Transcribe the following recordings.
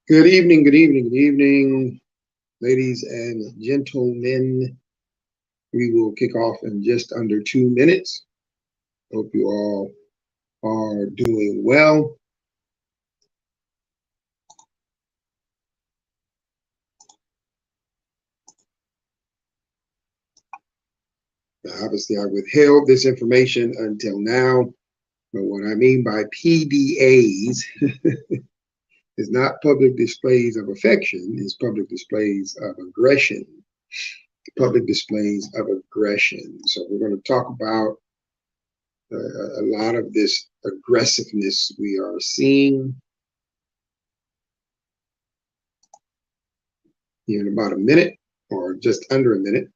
Good evening, good evening, good evening, ladies and gentlemen. We will kick off in just under 2 minutes. Hope you all are doing well. Now, obviously, I withheld this information until now, but what I mean by PDAs is not public displays of affection, it's public displays of aggression. Public displays of aggression. So we're going to talk about a lot of this aggressiveness we are seeing here in about a minute or just under a minute.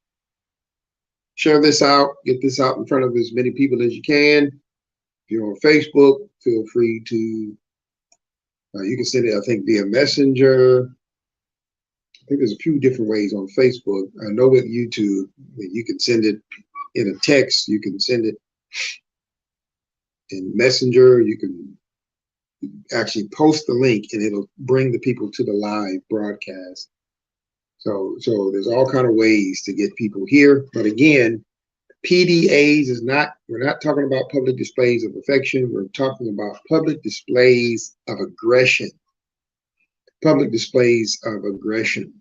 Share this out, get this out in front of as many people as you can. If you're on Facebook, feel free to, you can send it, I think, via Messenger. I think there's a few different ways on Facebook. I know with YouTube, you can send it in a text, you can send it in Messenger, you can actually post the link and it'll bring the people to the live broadcast. So there's all kind of ways to get people here. But again, PDAs is not, we're not talking about public displays of affection. We're talking about public displays of aggression. Public displays of aggression.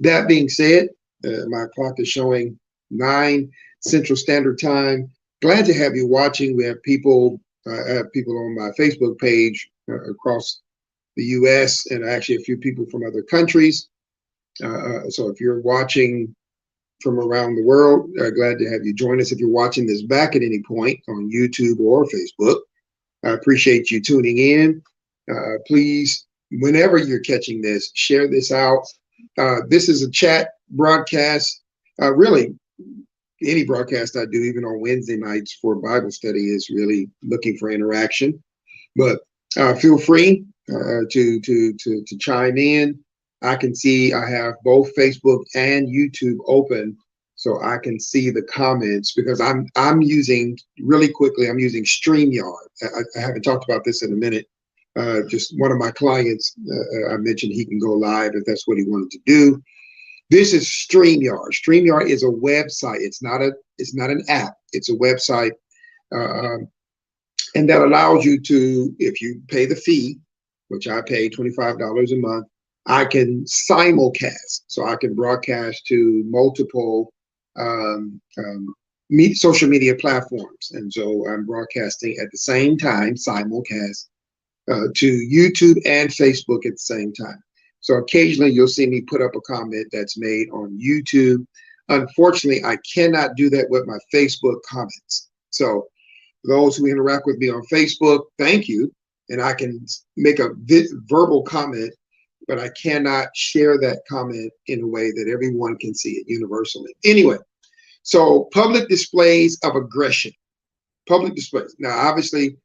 That being said, my clock is showing 9 Central Standard Time. Glad to have you watching. We have people on my Facebook page across the US and actually a few people from other countries. So if you're watching from around the world, glad to have you join us. If you're watching this back at any point on YouTube or Facebook, I appreciate you tuning in. Please, whenever you're catching this, share this out. This is a chat broadcast. Really, any broadcast I do, even on Wednesday nights for Bible study, is really looking for interaction. But feel free to chime in. I can see I have both Facebook and YouTube open, so I can see the comments because I'm using, really quickly, I'm using StreamYard. I haven't talked about this in a minute. Just one of my clients, I mentioned he can go live if that's what he wanted to do. This is StreamYard. StreamYard is a website. It's not an app. It's a website, and that allows you to, if you pay the fee, which I pay $25 a month, I can simulcast, so I can broadcast to multiple social media platforms. And so I'm broadcasting at the same time, simulcast, to YouTube and Facebook at the same time. So occasionally you'll see me put up a comment that's made on YouTube. Unfortunately, I cannot do that with my Facebook comments. So those who interact with me on Facebook, thank you. And I can make a verbal comment, but I cannot share that comment in a way that everyone can see it universally. Anyway, so public displays of aggression. Public displays. Now, obviously,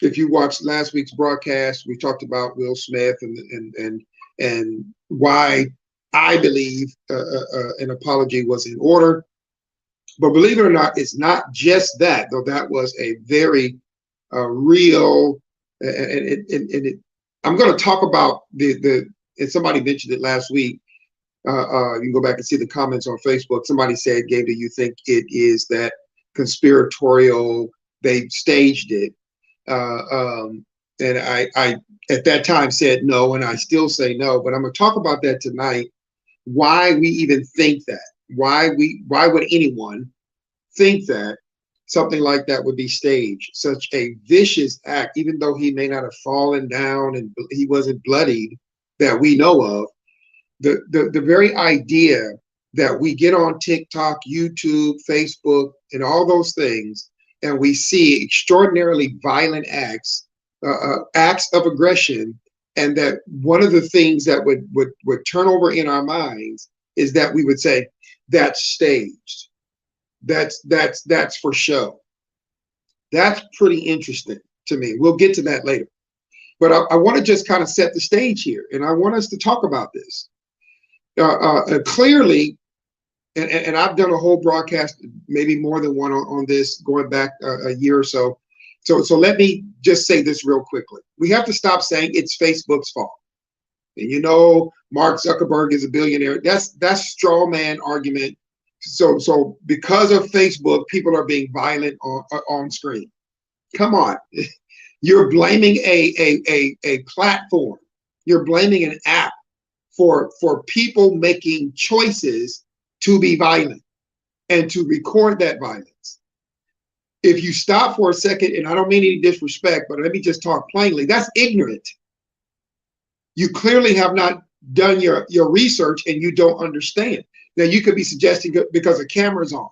if you watched last week's broadcast, we talked about Will Smith and why I believe an apology was in order. But believe it or not, it's not just that, though that was a very real, I'm going to talk about and somebody mentioned it last week. You can go back and see the comments on Facebook. Somebody said, Gabe, do you think it is that conspiratorial, they staged it? And I at that time said no, and I still say no, but I'm going to talk about that tonight. Why we even think that? Why would anyone think that something like that would be staged? Such a vicious act, even though he may not have fallen down and he wasn't bloodied that we know of. The very idea that we get on TikTok, YouTube, Facebook, and all those things, and we see extraordinarily violent acts of aggression, and that one of the things that would turn over in our minds is that we would say that's staged, that's for show. That's pretty interesting to me. We'll get to that later, but I want to just kind of set the stage here, and I want us to talk about this clearly. And I've done a whole broadcast, maybe more than one on this, going back a year or so. So let me just say this real quickly. We have to stop saying it's Facebook's fault. And you know, Mark Zuckerberg is a billionaire. That's straw man argument. So because of Facebook, people are being violent on screen. Come on. You're blaming a platform. You're blaming an app for people making choices to be violent and to record that violence. If you stop for a second, and I don't mean any disrespect, but let me just talk plainly, that's ignorant. You clearly have not done your research and you don't understand. Now you could be suggesting because a camera's on.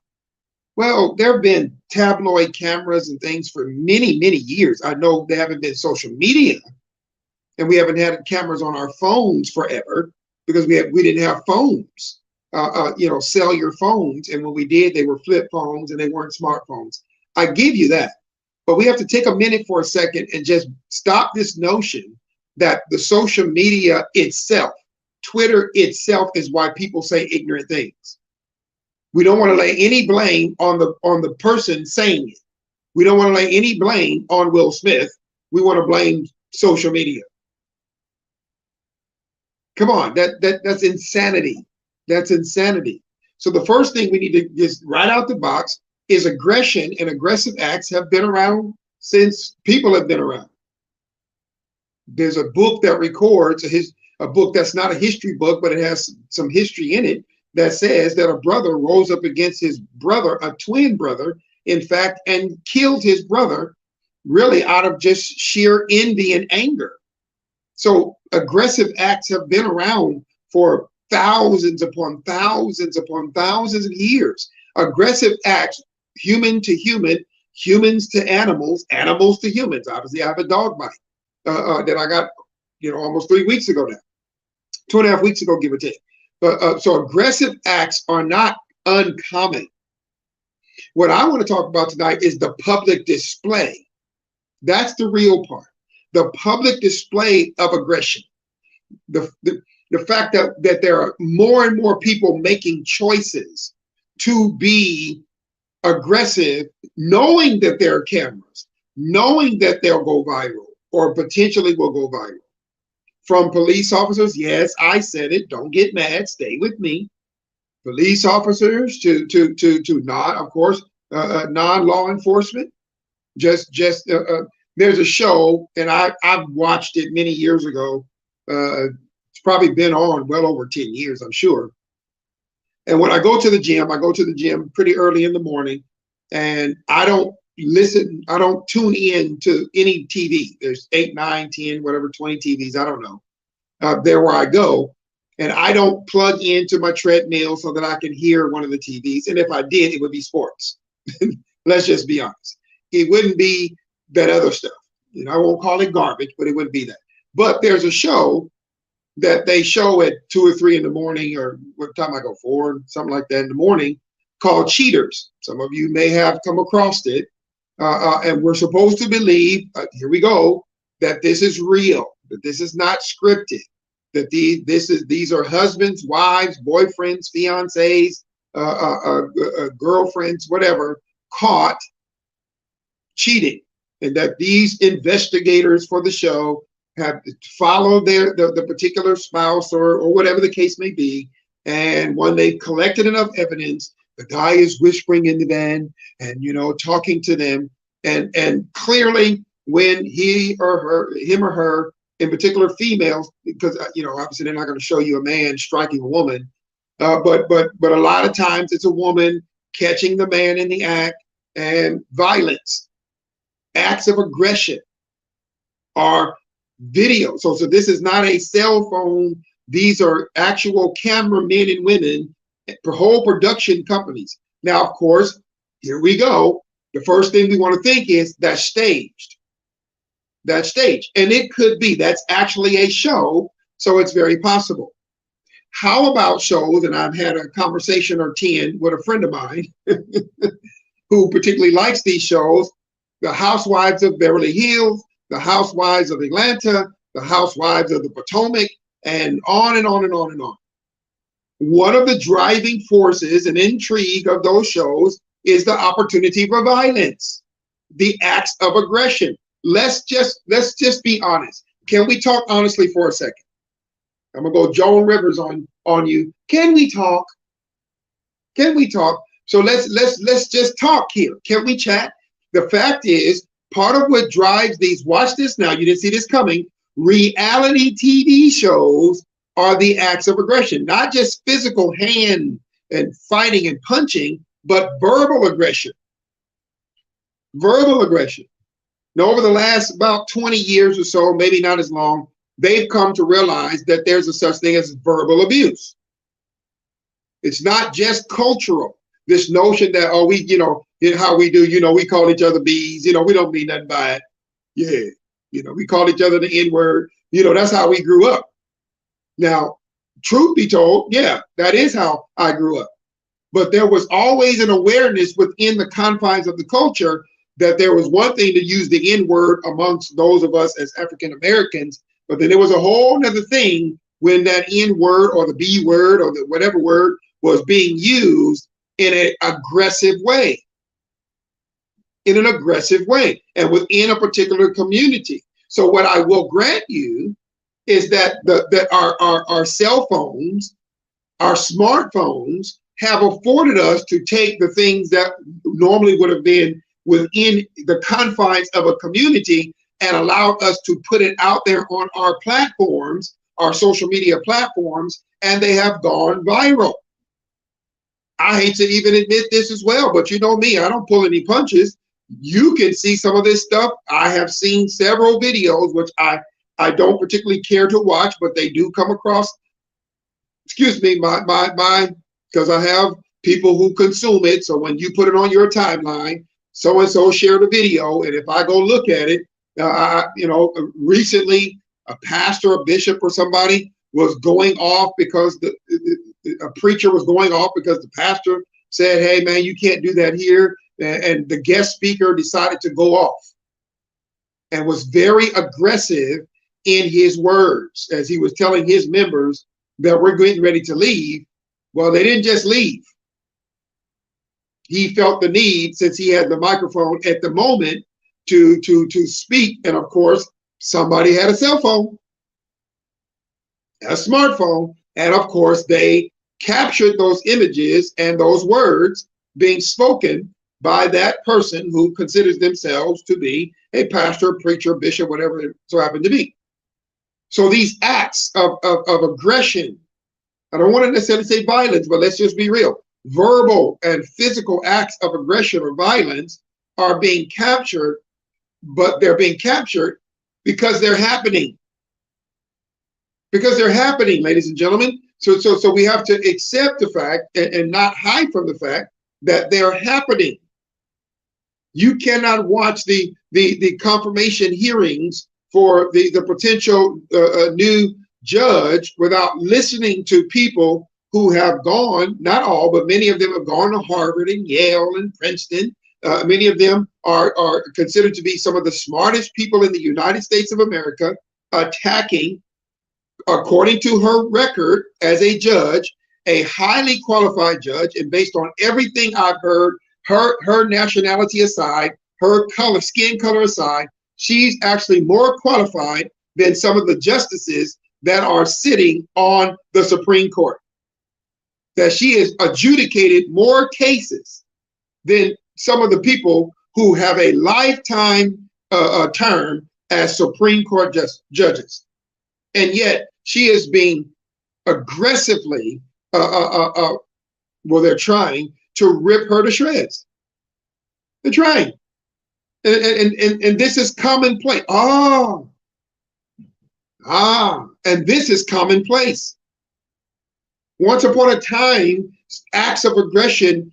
Well, there have been tabloid cameras and things for many, many years. I know there haven't been social media, and we haven't had cameras on our phones forever because we didn't have phones, cellular phones. And when we did, they were flip phones and they weren't smartphones. I give you that. But we have to take a minute for a second and just stop this notion that the social media itself, Twitter itself, is why people say ignorant things. We don't want to lay any blame on the person saying it. We don't want to lay any blame on Will Smith. We want to blame social media. Come on, that's insanity. That's insanity. So the first thing we need to just right out the box is aggression, and aggressive acts have been around since people have been around. There's a book that records a book that's not a history book, but it has some history in it, that says that a brother rose up against his brother, a twin brother, in fact, and killed his brother really out of just sheer envy and anger. So aggressive acts have been around for thousands upon thousands upon thousands of years. Aggressive acts, human to human, humans to animals, animals to humans. Obviously, I have a dog bite that I got, almost 3 weeks ago now, 2.5 weeks ago, give or take. But so aggressive acts are not uncommon. What I want to talk about tonight is the public display. That's the real part. The public display of aggression. The fact that there are more and more people making choices to be aggressive, knowing that there are cameras, knowing that they'll go viral or potentially will go viral. From police officers, yes, I said it, don't get mad, stay with me. Police officers to of course, non-law enforcement. There's a show, and I've watched it many years ago. It's probably been on well over 10 years, I'm sure. And when I go to the gym pretty early in the morning, and I don't tune in to any TV. There's 8, 9, 10, whatever, 20 TVs, I don't know. There where I go, and I don't plug into my treadmill so that I can hear one of the TVs. And if I did, it would be sports. Let's just be honest. It wouldn't be that other stuff. I won't call it garbage, but it wouldn't be that. But there's a show that they show at 2 or 3 in the morning, or what time I go, 4, something like that in the morning, called Cheaters. Some of you may have come across it. And we're supposed to believe, here we go, that this is real, that this is not scripted, that these are husbands, wives, boyfriends, fiancés, girlfriends, whatever, caught cheating, and that these investigators for the show have followed the particular spouse or whatever the case may be, and when they've collected enough evidence, the guy is whispering in the van and talking to them, and clearly when him or her, in particular females, because obviously they're not going to show you a man striking a woman, but a lot of times it's a woman catching the man in the act, and violence, acts of aggression are video. So this is not a cell phone. These are actual cameramen and women for whole production companies. Now, of course, here we go. The first thing we want to think is that's staged. That's staged. And it could be. That's actually a show, so it's very possible. How about shows, and I've had a conversation or 10 with a friend of mine who particularly likes these shows, The Housewives of Beverly Hills, The Housewives of Atlanta, The Housewives of the Potomac, and on and on and on and on. One of the driving forces and intrigue of those shows is the opportunity for violence, the acts of aggression. Let's just be honest. Can we talk honestly for a second? I'm gonna go Joan Rivers on you. Can we talk? Can we talk? So let's just talk here. Can we chat? The fact is, part of what drives these, watch this now, you didn't see this coming, reality TV shows are the acts of aggression, not just physical hand and fighting and punching, but verbal aggression. Verbal aggression. Now, over the last about 20 years or so, maybe not as long, they've come to realize that there's a such thing as verbal abuse. It's not just cultural. This notion that, oh, we, how we do, we call each other bees, we don't mean nothing by it. Yeah, we call each other the N-word. That's how we grew up. Now, truth be told, yeah, that is how I grew up. But there was always an awareness within the confines of the culture that there was one thing to use the N-word amongst those of us as African Americans, but then there was a whole other thing when that N-word or the B word or the whatever word was being used in an aggressive way. In an aggressive way and within a particular community. So what I will grant you is that our cell phones, our smartphones have afforded us to take the things that normally would have been within the confines of a community and allowed us to put it out there on our platforms, our social media platforms, and they have gone viral. I hate to even admit this as well, but you know me, I don't pull any punches. You can see some of this stuff. I have seen several videos, which I don't particularly care to watch, but they do come across, excuse me, because I have people who consume it. So when you put it on your timeline, so-and-so shared a video, and if I go look at it, recently a pastor, a bishop, or somebody was going off because a preacher was going off because the pastor said, hey, man, you can't do that here. And the guest speaker decided to go off and was very aggressive in his words as he was telling his members that we're getting ready to leave. Well, they didn't just leave. He felt the need, since he had the microphone at the moment, to speak. And of course, somebody had a cell phone, a smartphone. And of course, they captured those images and those words being spoken by that person who considers themselves to be a pastor, preacher, bishop, whatever it so happened to be. So these acts of aggression, I don't want to necessarily say violence, but let's just be real. Verbal and physical acts of aggression or violence are being captured, but they're being captured because they're happening. Because they're happening, ladies and gentlemen. So we have to accept the fact and not hide from the fact that they're happening. You cannot watch the confirmation hearings for the potential new judge without listening to people who have gone, not all, but many of them have gone to Harvard and Yale and Princeton. Many of them are considered to be some of the smartest people in the United States of America, attacking, according to her record as a judge, a highly qualified judge, and based on everything I've heard, her nationality aside, her color, skin color aside, she's actually more qualified than some of the justices that are sitting on the Supreme Court. That she has adjudicated more cases than some of the people who have a lifetime term as Supreme Court judges. And yet she is being aggressively, well, they're trying to rip her to shreds. They're trying. And this is commonplace. And this is commonplace. Once upon a time, acts of aggression,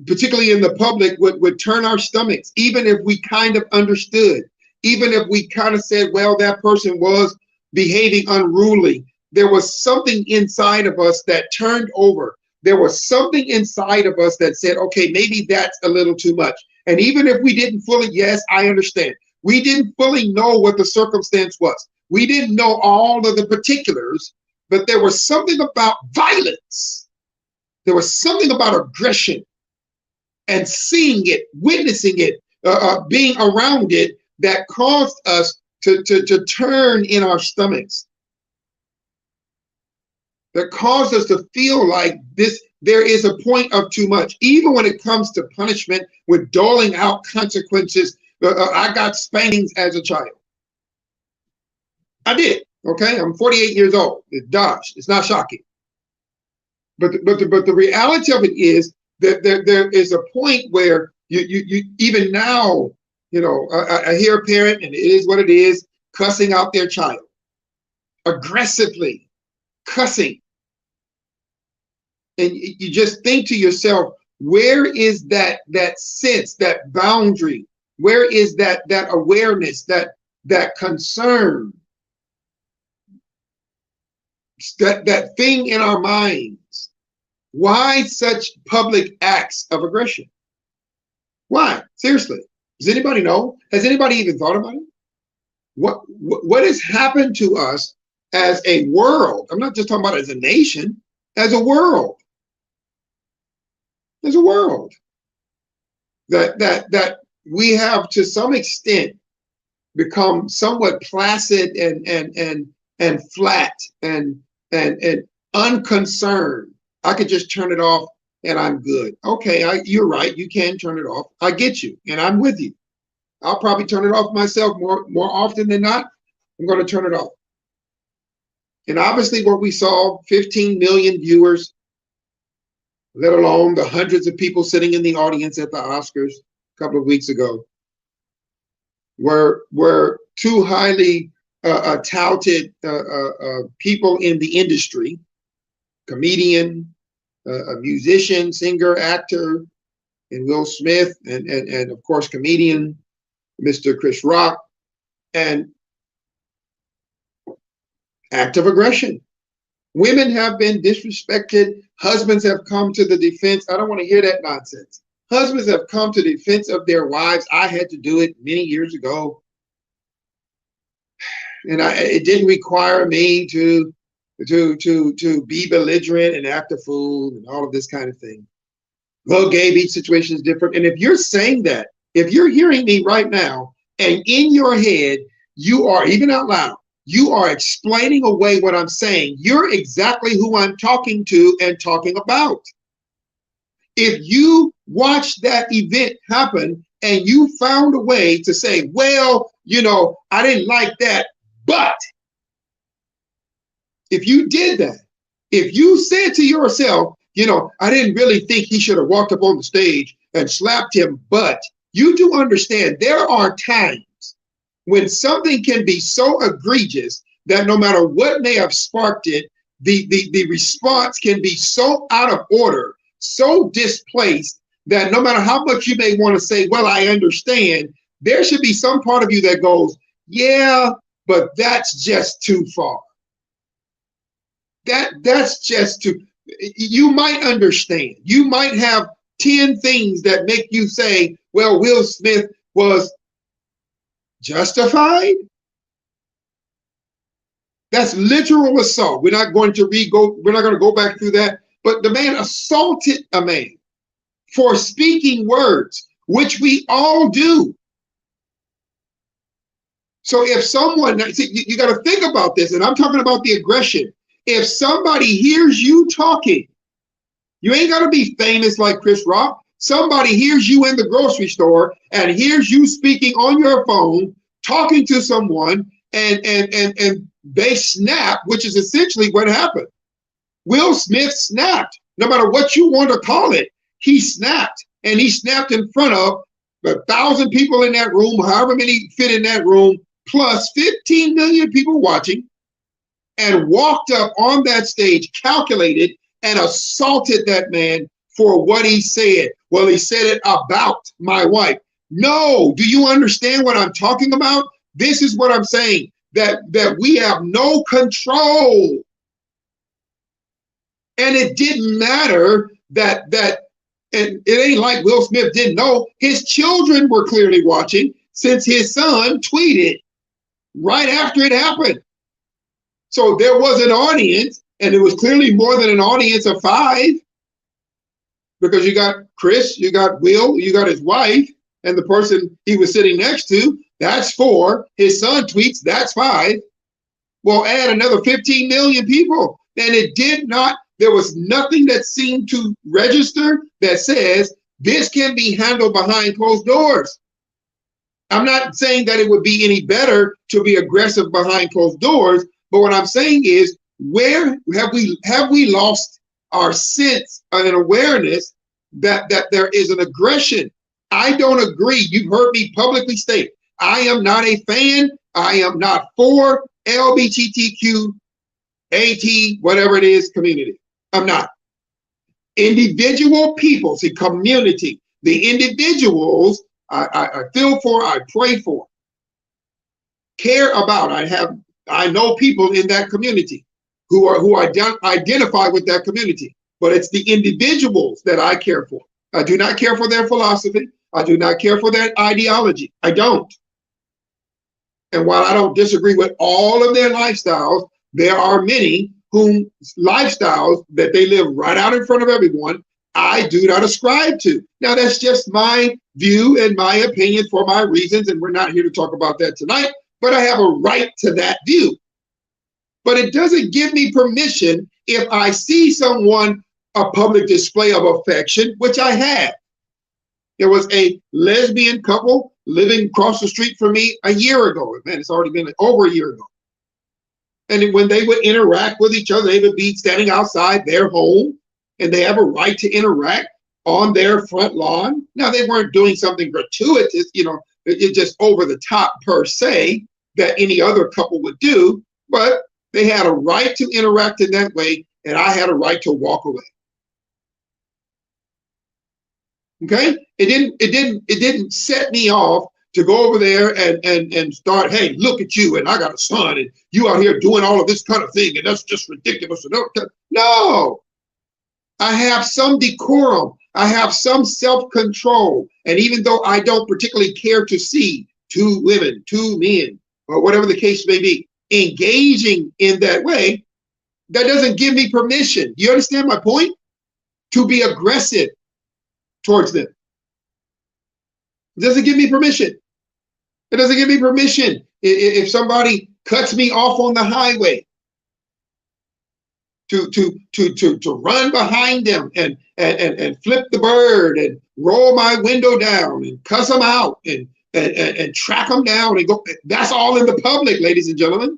particularly in the public, would turn our stomachs, even if we kind of understood, even if we kind of said, well, that person was behaving unruly. There was something inside of us that turned over. There was something inside of us that said, okay, maybe that's a little too much. And even if we didn't fully, yes, I understand. We didn't fully know what the circumstance was. We didn't know all of the particulars, but there was something about violence. There was something about aggression and seeing it, witnessing it, being around it that caused us to turn in our stomachs. that cause us to feel like this, there is a point of too much. Even when it comes to punishment, with doling out consequences. I got spankings as a child. I did. Okay, I'm 48 years old. It's not shocking. But the reality of it is that there is a point where you even now, I hear a parent, and it is what it is, cussing out their child, aggressively cussing. And you just think to yourself, where is that sense, that boundary? Where is that awareness, that concern, that thing in our minds? Why such public acts of aggression? Why? Seriously, does anybody know? Has anybody even thought about it? What has happened to us as a world? I'm not just talking about as a nation, as a world. As a world, that we have to some extent become somewhat placid and flat and unconcerned. I could just turn it off and I'm good. Okay, you're right. You can turn it off. I get you, and I'm with you. I'll probably turn it off myself more often than not. I'm going to turn it off. And obviously, what we saw, 15 million viewers, let alone the hundreds of people sitting in the audience at the Oscars a couple of weeks ago, were two highly touted people in the industry, comedian, a musician, singer, actor, and Will Smith, and of course comedian Mr. Chris Rock, and act of aggression. Women have been disrespected. Husbands have come to the defense. I don't want to hear that nonsense. Husbands have come to the defense of their wives. I had to do it many years ago. And it didn't require me to be belligerent and act a fool and all of this kind of thing. Well, Gabe, each situation is different. And if you're saying that, if you're hearing me right now, and in your head, you are, even out loud, you are explaining away what I'm saying, you're exactly who I'm talking to and talking about. If you watched that event happen and you found a way to say, well, I didn't like that, but if you did that, if you said to yourself, I didn't really think he should have walked up on the stage and slapped him, but you do understand there are times when something can be so egregious that no matter what may have sparked it, the response can be so out of order, so displaced, that no matter how much you may want to say, well, I understand, there should be some part of you that goes, yeah, but that's just too far. That's just too, you might understand. You might have 10 things that make you say, well, Will Smith was justified. That's literal assault. We're not going to go back through that. But the man assaulted a man for speaking words, which we all do. So if someone, you got to think about this, and I'm talking about the aggression. If somebody hears you talking, you ain't got to be famous like Chris Rock. Somebody hears you in the grocery store and hears you speaking on your phone, talking to someone, and they snap, which is essentially what happened. Will Smith snapped. No matter what you want to call it, he snapped. And he snapped in front of 1,000 people in that room, however many fit in that room, plus 15 million people watching, and walked up on that stage, calculated, and assaulted that man for what he said. Well, he said it about my wife. No, do you understand what I'm talking about? This is what I'm saying, that we have no control. And it didn't matter that and it ain't like Will Smith didn't know. His children were clearly watching, since his son tweeted right after it happened. So there was an audience, and it was clearly more than an audience of 5, because you got Chris, you got Will, you got his wife, and the person he was sitting next to, that's 4. His son tweets, that's 5. Well, add another 15 million people. And it did not, there was nothing that seemed to register that says this can be handled behind closed doors. I'm not saying that it would be any better to be aggressive behind closed doors, but what I'm saying is, where have we lost our sense and awareness that there is an aggression? I don't agree. You've heard me publicly state, I am not a fan. I am not for LGBTQ, AT, whatever it is, community. I'm not. Individual people, see, community, the individuals I feel for, I pray for, care about. I know people in that community who identify with that community, but it's the individuals that I care for. I do not care for their philosophy. I do not care for their ideology. I don't. And while I don't disagree with all of their lifestyles, there are many whom lifestyles that they live right out in front of everyone, I do not ascribe to. Now, that's just my view and my opinion for my reasons, and we're not here to talk about that tonight, but I have a right to that view. But it doesn't give me permission if I see someone, a public display of affection, which I have. There was a lesbian couple living across the street from me a year ago. Man, it's already been over a year ago. And when they would interact with each other, they would be standing outside their home, and they have a right to interact on their front lawn. Now, they weren't doing something gratuitous, it's just over the top per se that any other couple would do, but they had a right to interact in that way, and I had a right to walk away. Okay? It didn't set me off to go over there and start, hey, look at you, and I got a son, and you out here doing all of this kind of thing, and that's just ridiculous. No, I have some decorum. I have some self-control. And even though I don't particularly care to see two women, two men, or whatever the case may be, engaging in that way, that doesn't give me permission. You understand my point? To be aggressive towards them. It doesn't give me permission. It doesn't give me permission if somebody cuts me off on the highway to run behind them and flip the bird and roll my window down and cuss them out and track them down and go. That's all in the public, ladies and gentlemen.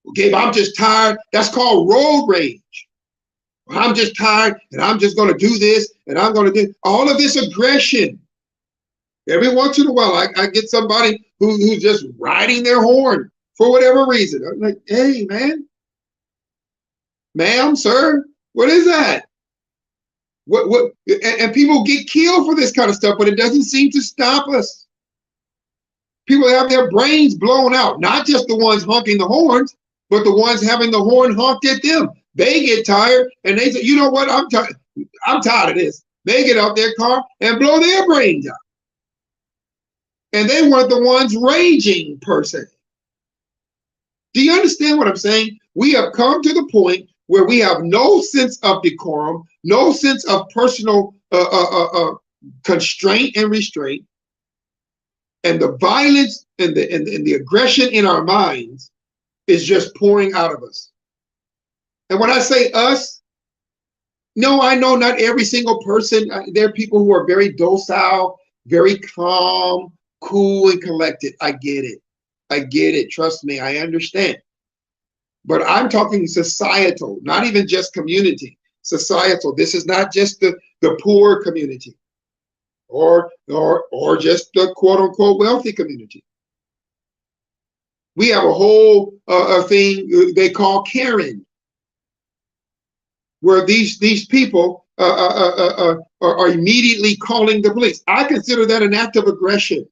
Okay, I'm just tired. That's called road rage. I'm just tired, and I'm just going to do this, and I'm going to do all of this aggression. Every once in a while, I get somebody who's just riding their horn for whatever reason. I'm like, hey, man, ma'am, sir, what is that? What? And people get killed for this kind of stuff, but it doesn't seem to stop us. People have their brains blown out, not just the ones honking the horns, but the ones having the horn honked at them. They get tired, and they say, you know what, I'm tired. I'm tired of this. They get out their car and blow their brains out. And they weren't the ones raging, per se. Do you understand what I'm saying? We have come to the point where we have no sense of decorum, no sense of personal constraint and restraint, and the violence and the aggression in our minds is just pouring out of us. And when I say us, no, I know not every single person. There are people who are very docile, very calm, cool, and collected. I get it. I get it. Trust me, I understand. But I'm talking societal, not even just community. Societal. This is not just the poor community or just the quote unquote wealthy community. We have a whole thing they call Karen, where these people are immediately calling the police. I consider that an act of aggression.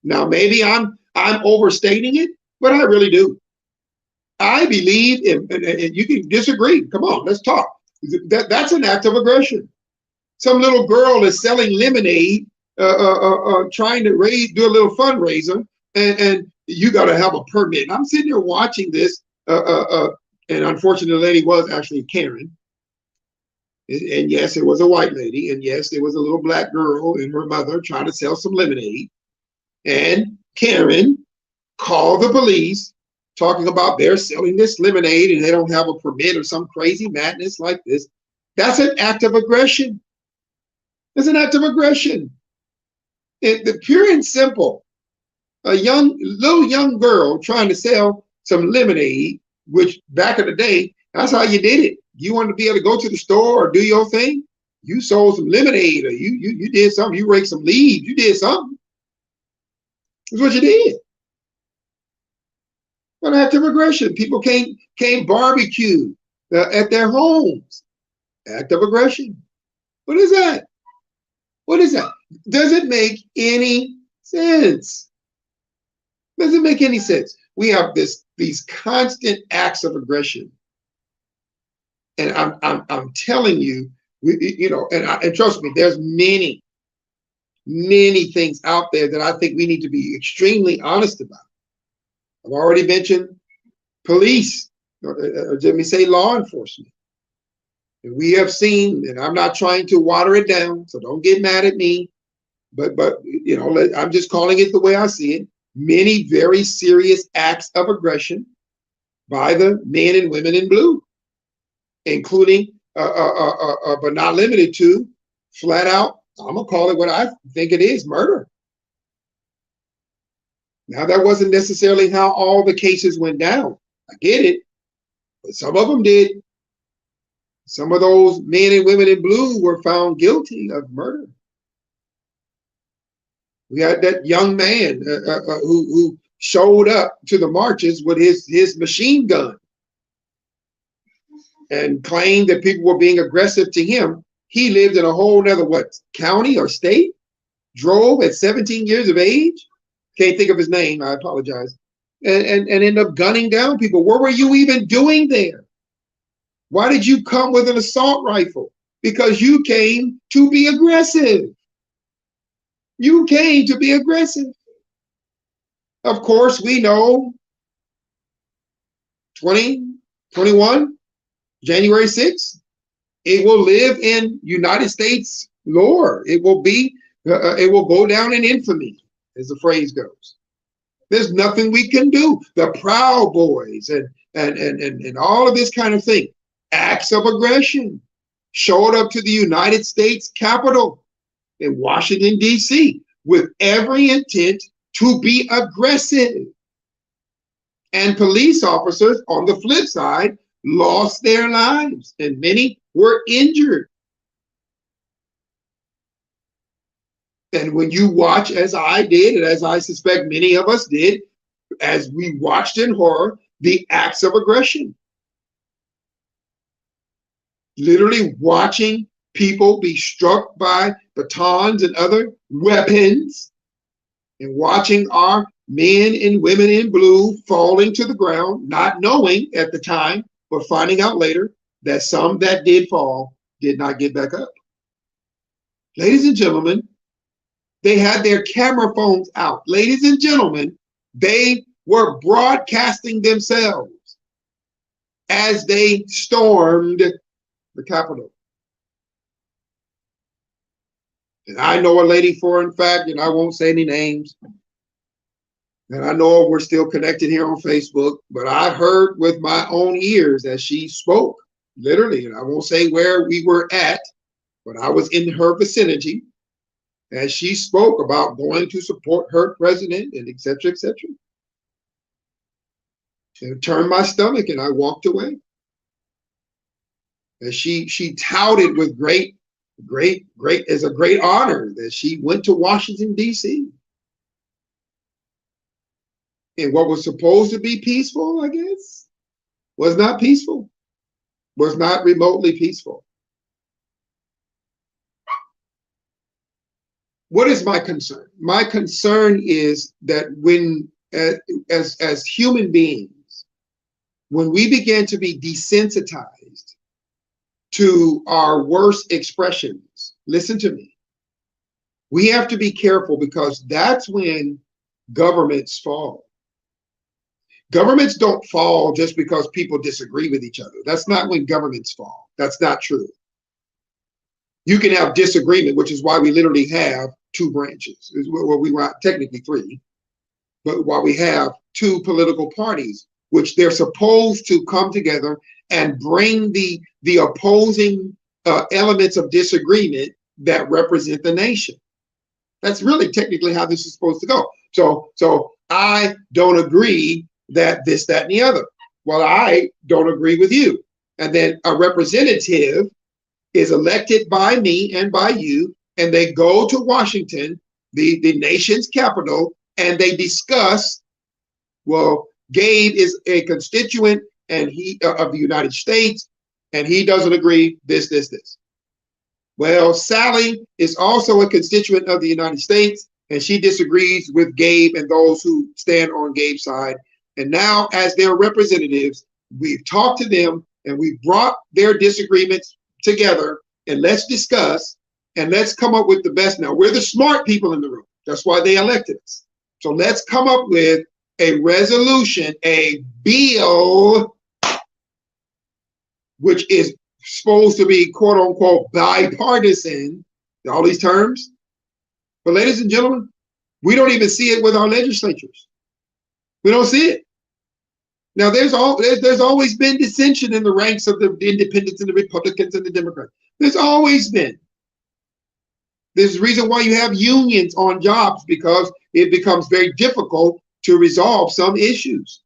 Now, maybe I'm overstating it, but I really do. I believe, and you can disagree. Come on, let's talk. That's an act of aggression. Some little girl is selling lemonade, trying to do a little fundraiser, and you got to have a permit. And I'm sitting there watching this, and unfortunately, the lady was actually Karen. And yes, it was a white lady, and yes, there was a little black girl and her mother trying to sell some lemonade. And Karen called the police talking about they're selling this lemonade and they don't have a permit or some crazy madness like this. That's an act of aggression. It's an act of aggression. The pure and simple. A little young girl trying to sell some lemonade, which back in the day, that's how you did it. You wanted to be able to go to the store or do your thing. You sold some lemonade, or you did something. You raked some leaves. You did something. That's what you did. An act of aggression. People came barbecue at their homes. Act of aggression. What is that? What is that? Does it make any sense? Does it make any sense? We have these constant acts of aggression, and I'm telling you, and trust me, there's many things out there that I think we need to be extremely honest about. I've already mentioned police, or let me say law enforcement. And we have seen, and I'm not trying to water it down, so don't get mad at me, but I'm just calling it the way I see it. Many very serious acts of aggression by the men and women in blue, including, but not limited to, flat out, I'm gonna call it what I think it is, murder. Now, that wasn't necessarily how all the cases went down. I get it, but some of them did. Some of those men and women in blue were found guilty of murder. We had that young man who showed up to the marches with his machine gun and claimed that people were being aggressive to him. He lived in a whole nother, county or state? Drove at 17 years of age? Can't think of his name, I apologize. And ended up gunning down people. What were you even doing there? Why did you come with an assault rifle? Because you came to be aggressive. You came to be aggressive. Of course, we know 2021, January 6th, it will live in United States lore. It will go down in infamy, as the phrase goes. There's nothing we can do. The Proud Boys and all of this kind of thing, acts of aggression, showed up to the United States Capitol in Washington, D.C., with every intent to be aggressive. And police officers, on the flip side, lost their lives, and many were injured. And when you watch, as I did, and as I suspect many of us did, as we watched in horror, the acts of aggression, literally watching people be struck by batons and other weapons, and watching our men and women in blue falling to the ground, not knowing at the time, but finding out later that some that did fall did not get back up. Ladies and gentlemen, they had their camera phones out. Ladies and gentlemen, they were broadcasting themselves as they stormed the Capitol. And I know a lady for a fact, and I won't say any names, and I know we're still connected here on Facebook, but I heard with my own ears as she spoke, literally, and I won't say where we were at, but I was in her vicinity, as she spoke about going to support her president and et cetera, et cetera. It turned my stomach and I walked away. And she touted with great, as a great honor that she went to Washington, D.C. And what was supposed to be peaceful, I guess, was not peaceful, was not remotely peaceful. What is my concern? My concern is that when, as human beings, when we begin to be desensitized to our worst expressions, listen to me, we have to be careful, because that's when governments fall. Governments don't fall just because people disagree with each other. That's not when governments fall. That's not true. You can have disagreement, which is why we literally have two branches. Well, we were technically three, but why we have two political parties which they're supposed to come together and bring the opposing elements of disagreement that represent the nation. That's really technically how this is supposed to go. So I don't agree that this, that, and the other. Well, I don't agree with you. And then a representative is elected by me and by you, and they go to Washington, the nation's capital, and they discuss, well, Gabe is a constituent and he of the United States, and he doesn't agree this. Well, Sally is also a constituent of the United States, and she disagrees with Gabe and those who stand on Gabe's side. And now, as their representatives, we've talked to them and we've brought their disagreements together, and let's discuss and let's come up with the best. Now, we're the smart people in the room. That's why they elected us. So let's come up with a resolution, a bill, which is supposed to be quote unquote bipartisan, all these terms. But ladies and gentlemen, we don't even see it with our legislatures. We don't see it. Now, there's always been dissension in the ranks of the independents and the Republicans and the Democrats. There's always been. There's a reason why you have unions on jobs, because it becomes very difficult to resolve some issues.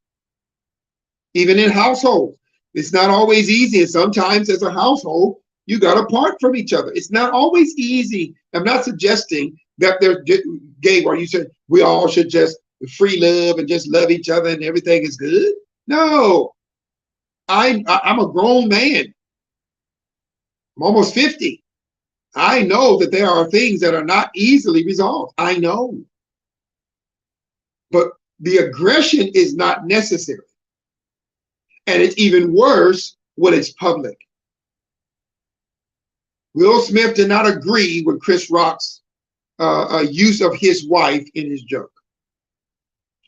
Even in households, it's not always easy. And sometimes as a household, you got to part from each other. It's not always easy. I'm not suggesting that they're gay, or you said we all should just free love and just love each other and everything is good. No, I'm a grown man. I'm almost 50. I know that there are things that are not easily resolved. I know. But the aggression is not necessary. And it's even worse when it's public. Will Smith did not agree with Chris Rock's use of his wife in his joke.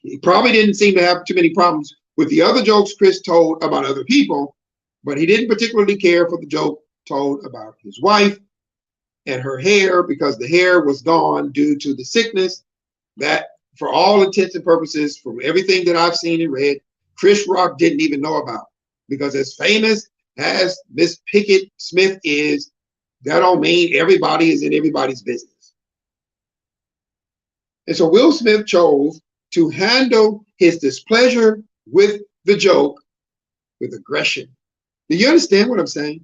He probably didn't seem to have too many problems with the other jokes Chris told about other people, but he didn't particularly care for the joke told about his wife and her hair, because the hair was gone due to the sickness that, for all intents and purposes, from everything that I've seen and read, Chris Rock didn't even know about. Because as famous as Miss Pickett Smith is, that don't mean everybody is in everybody's business. And so Will Smith chose to handle his displeasure with the joke with aggression. Do you understand what I'm saying?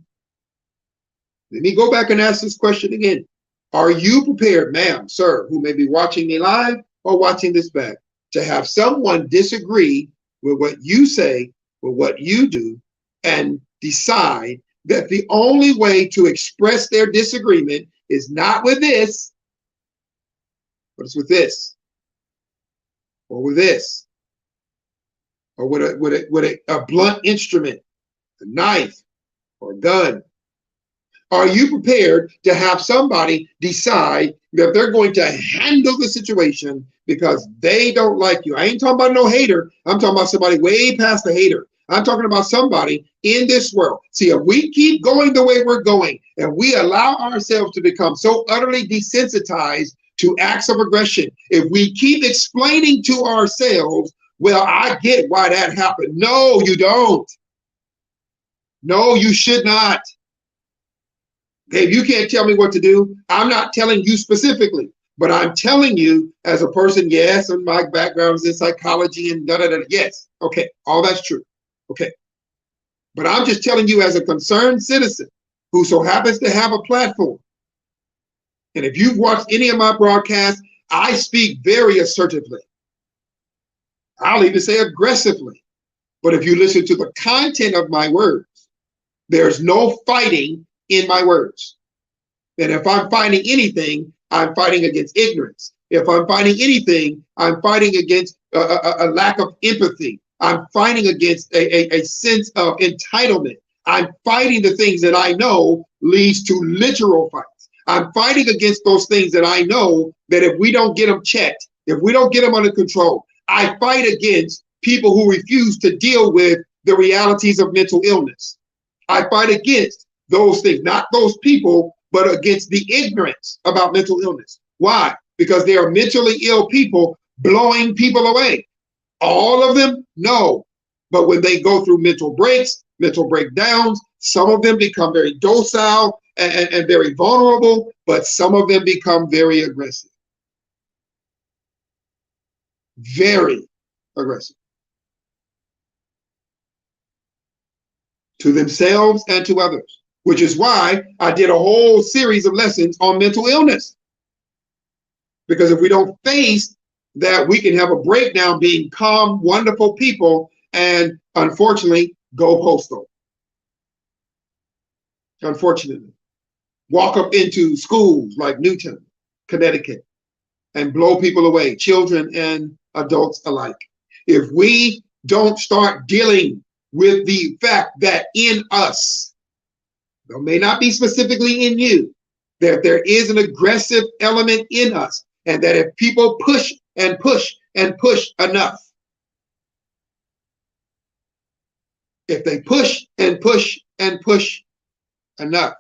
Let me go back and ask this question again. Are you prepared, ma'am, sir, who may be watching me live or watching this back, to have someone disagree with what you say, with what you do, and decide that the only way to express their disagreement is not with this, but it's with this, or with this, or with a blunt instrument, a knife, or a gun? Are you prepared to have somebody decide that they're going to handle the situation because they don't like you? I ain't talking about no hater. I'm talking about somebody way past the hater. I'm talking about somebody in this world. See, if we keep going the way we're going and we allow ourselves to become so utterly desensitized to acts of aggression, if we keep explaining to ourselves, well, I get why that happened. No, you don't. No, you should not. Dave, you can't tell me what to do. I'm not telling you specifically, but I'm telling you as a person, yes, and my background is in psychology and da-da-da. Yes, okay, all that's true. Okay. But I'm just telling you as a concerned citizen who so happens to have a platform. And if you've watched any of my broadcasts, I speak very assertively. I'll even say aggressively. But if you listen to the content of my words, there's no fighting in my words. And if I'm fighting anything, I'm fighting against ignorance. If I'm fighting anything, I'm fighting against a lack of empathy. I'm fighting against a sense of entitlement. I'm fighting the things that I know leads to literal fights. I'm fighting against those things that I know that if we don't get them checked, if we don't get them under control, I fight against people who refuse to deal with the realities of mental illness. I fight against those things, not those people, but against the ignorance about mental illness. Why? Because there are mentally ill people blowing people away. All of them? No. But when they go through mental breaks, mental breakdowns, some of them become very docile and very vulnerable, but some of them become very aggressive. Very aggressive. To themselves and to others, which is why I did a whole series of lessons on mental illness. Because if we don't face that, we can have a breakdown being calm, wonderful people, and unfortunately, go postal. Unfortunately, walk up into schools like Newton, Connecticut, and blow people away, children and adults alike. If we don't start dealing with the fact that in us, though may not be specifically in you, that there is an aggressive element in us, and that if people push and push and push enough, if they push and push and push enough,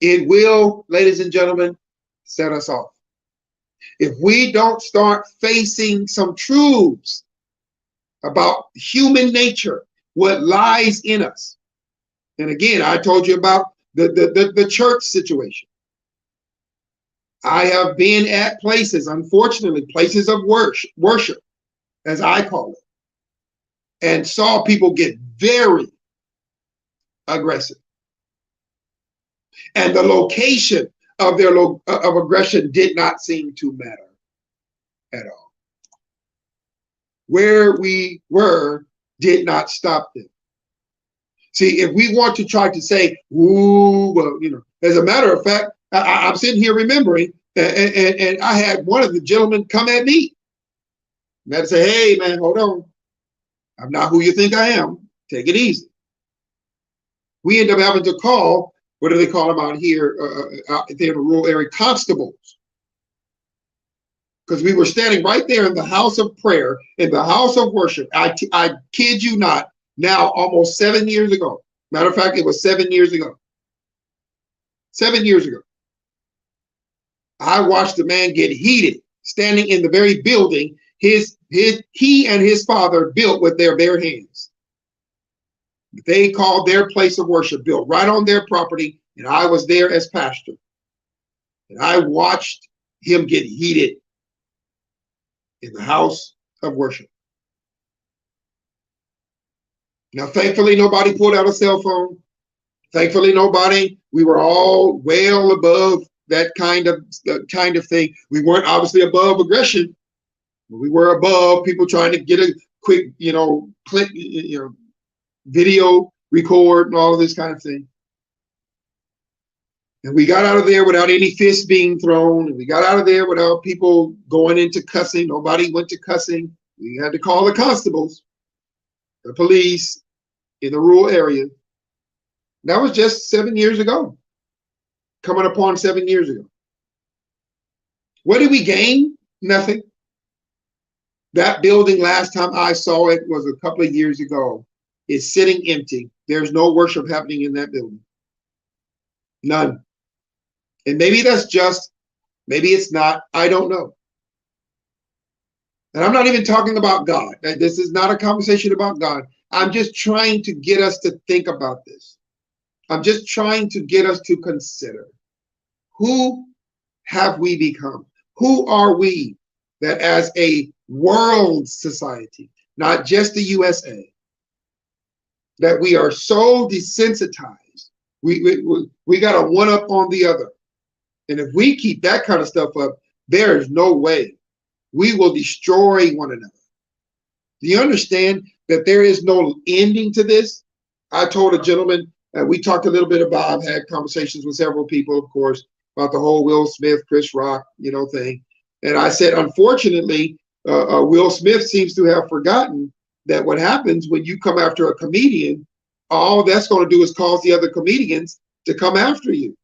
it will, ladies and gentlemen, set us off. If we don't start facing some truths about human nature, what lies in us. And again, I told you about the church situation. I have been at places, unfortunately, places of worship, as I call it, and saw people get very aggressive. And the location of their of aggression did not seem to matter at all. Where we were did not stop them. See, if we want to try to say, ooh, well, you know, as a matter of fact, I'm sitting here remembering, and I had one of the gentlemen come at me. And I had to say, hey, man, hold on. I'm not who you think I am. Take it easy. We end up having to call, what do they call them out here? Out there in the rural area, constables. Because we were standing right there in the house of prayer, in the house of worship. I kid you not, now almost 7 years ago. Matter of fact, it was 7 years ago. 7 years ago. I watched the man get heated, standing in the very building he and his father built with their bare hands. They called their place of worship, built right on their property, and I was there as pastor. And I watched him get heated in the house of worship. Now, thankfully, nobody pulled out a cell phone. Thankfully, we were all well above that kind of thing. We weren't obviously above aggression. We were above people trying to get a quick, click, video record and all of this kind of thing. And we got out of there without any fists being thrown. And we got out of there without people going into cussing. Nobody went to cussing. We had to call the constables, the police in the rural area. That was just 7 years ago. Coming upon 7 years ago. What did we gain? Nothing. That building, last time I saw it, was a couple of years ago. It's sitting empty. There's no worship happening in that building. None. And maybe that's just, maybe it's not, I don't know. And I'm not even talking about God. This is not a conversation about God. I'm just trying to get us to think about this. I'm just trying to get us to consider, who have we become? Who are we that as a world society, not just the USA, that we are so desensitized? We got a one up on the other. And if we keep that kind of stuff up, there is no way we will destroy one another. Do you understand that there is no ending to this? I told a gentleman, we talked a little bit about, I've had conversations with several people, of course, about the whole Will Smith, Chris Rock, thing. And I said, unfortunately, Will Smith seems to have forgotten that what happens when you come after a comedian, all that's going to do is cause the other comedians to come after you.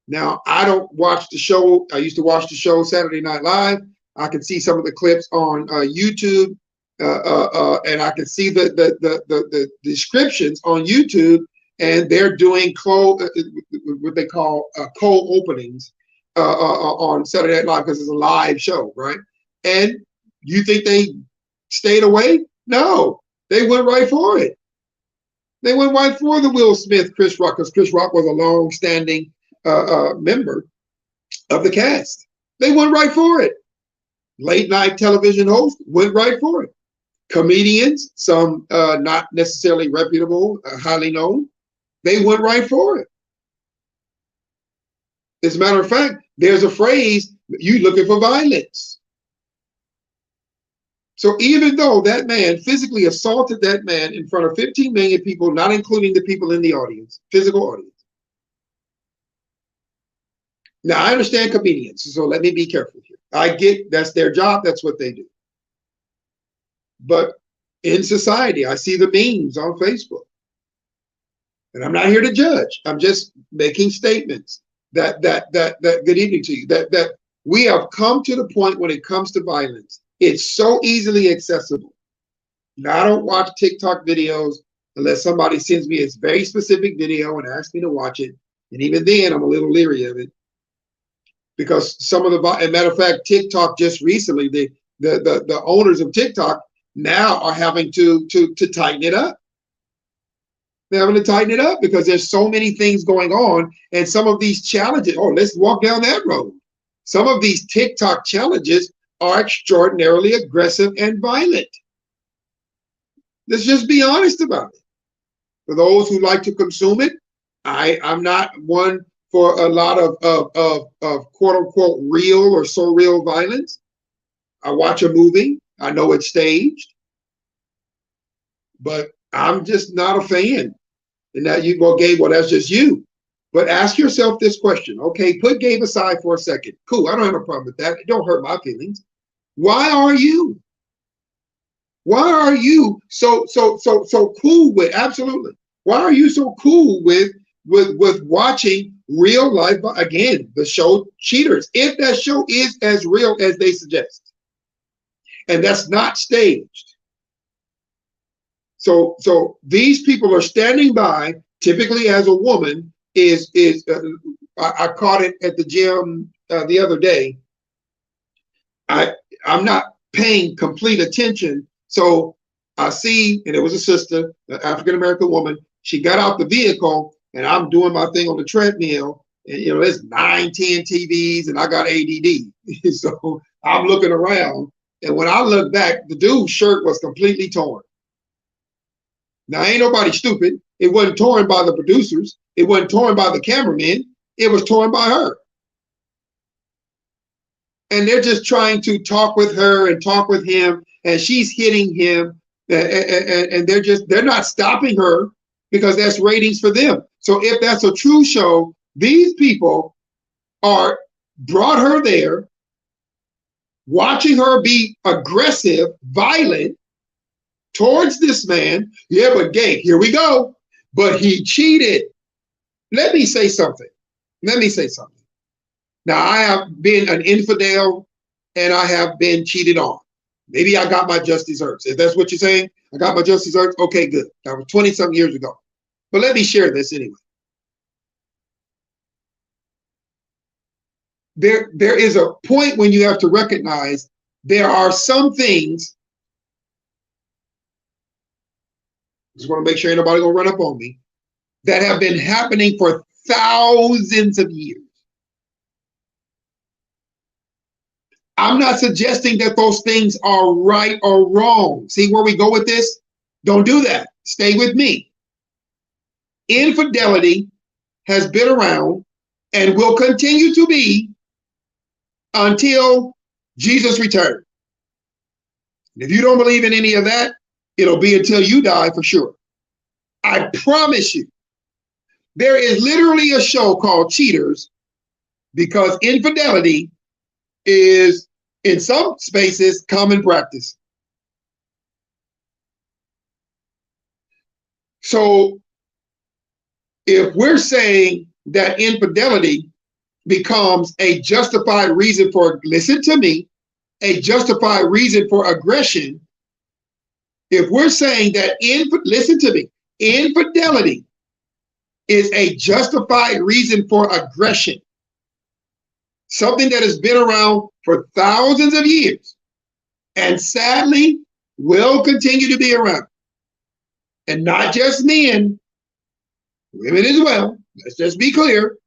Now, I don't watch the show. I used to watch the show Saturday Night Live. I can see some of the clips on YouTube, and I can see the descriptions on YouTube, and they're doing what they call cold openings on Saturday Night Live, because it's a live show, right? And you think they stayed away? No, they went right for it. They went right for the Will Smith, Chris Rock, because Chris Rock was a long-standing member of the cast. They went right for it. Late night television hosts went right for it. Comedians, some not necessarily reputable, highly known, they went right for it. As a matter of fact, there's a phrase, you looking for violence. So even though that man physically assaulted that man in front of 15 million people, not including the people in the audience, physical audience. Now, I understand comedians, so let me be careful here. I get that's their job, that's what they do. But in society, I see the memes on Facebook. And I'm not here to judge. I'm just making statements that good evening to you, that we have come to the point when it comes to violence. It's so easily accessible. Now, I don't watch TikTok videos unless somebody sends me a very specific video and asks me to watch it. And even then, I'm a little leery of it. Because some of the, as a matter of fact, TikTok just recently, the owners of TikTok now are having to tighten it up. They're having to tighten it up because there's so many things going on. And some of these challenges, oh, let's walk down that road. Some of these TikTok challenges are extraordinarily aggressive and violent. Let's just be honest about it. For those who like to consume it, I'm not one for a lot of quote unquote real or so real violence. I watch a movie, I know it's staged, but I'm just not a fan. And that you go, Gabe, well, that's just you. But ask yourself this question. Okay, put Gabe aside for a second. Cool, I don't have a problem with that. It don't hurt my feelings. Why are you? Why are you so cool with, absolutely. Why are you so cool with watching real life, again, the show Cheaters, if that show is as real as they suggest? And that's not staged. So these people are standing by, typically as a woman, I caught it at the gym the other day. I'm not paying complete attention. So I see, and it was a sister, an African-American woman, she got out the vehicle and I'm doing my thing on the treadmill. And, you know, there's 9, 10 TVs and I got ADD. So I'm looking around. And when I look back, the dude's shirt was completely torn. Now, ain't nobody stupid. It wasn't torn by the producers. It wasn't torn by the cameramen. It was torn by her. And they're just trying to talk with her and talk with him. And she's hitting him. And they're not stopping her because that's ratings for them. So if that's a true show, these people are brought her there, watching her be aggressive, violent towards this man. Yeah, but Gabe, here we go. But he cheated. Let me say something. Now, I have been an infidel and I have been cheated on. Maybe I got my just desserts. If that's what you're saying, I got my just desserts. Okay, good. That was 20-something years ago. But let me share this anyway. There is a point when you have to recognize there are some things. Just want to make sure ain't nobody gonna run up on me, that have been happening for thousands of years. I'm not suggesting that those things are right or wrong. See where we go with this? Don't do that. Stay with me. Infidelity has been around and will continue to be until Jesus returns. If you don't believe in any of that, it'll be until you die for sure. I promise you. There is literally a show called Cheaters because infidelity is, in some spaces, common practice. So if we're saying that infidelity becomes a justified reason for, listen to me, a justified reason for aggression, if we're saying that, listen to me, infidelity is a justified reason for aggression, something that has been around for thousands of years, and sadly, will continue to be around. And not just men, women as well. Let's just be clear.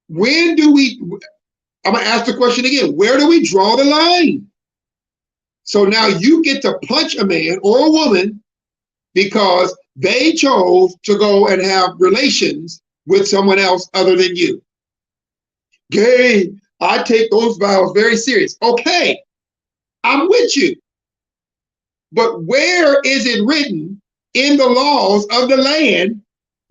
When do we, I'm going to ask the question again, where do we draw the line? So now you get to punch a man or a woman because they chose to go and have relations with someone else other than you. Gay, I take those vows very serious. Okay, I'm with you. But where is it written in the laws of the land,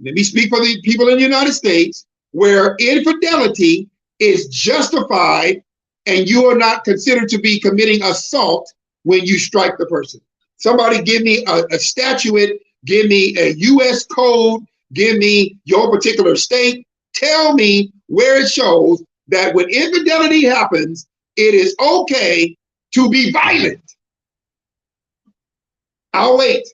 let me speak for the people in the United States, where infidelity is justified and you are not considered to be committing assault when you strike the person? Somebody give me a statute, give me a U.S. code, give me your particular state. Tell me where it shows that when infidelity happens, it is okay to be violent. I'll wait.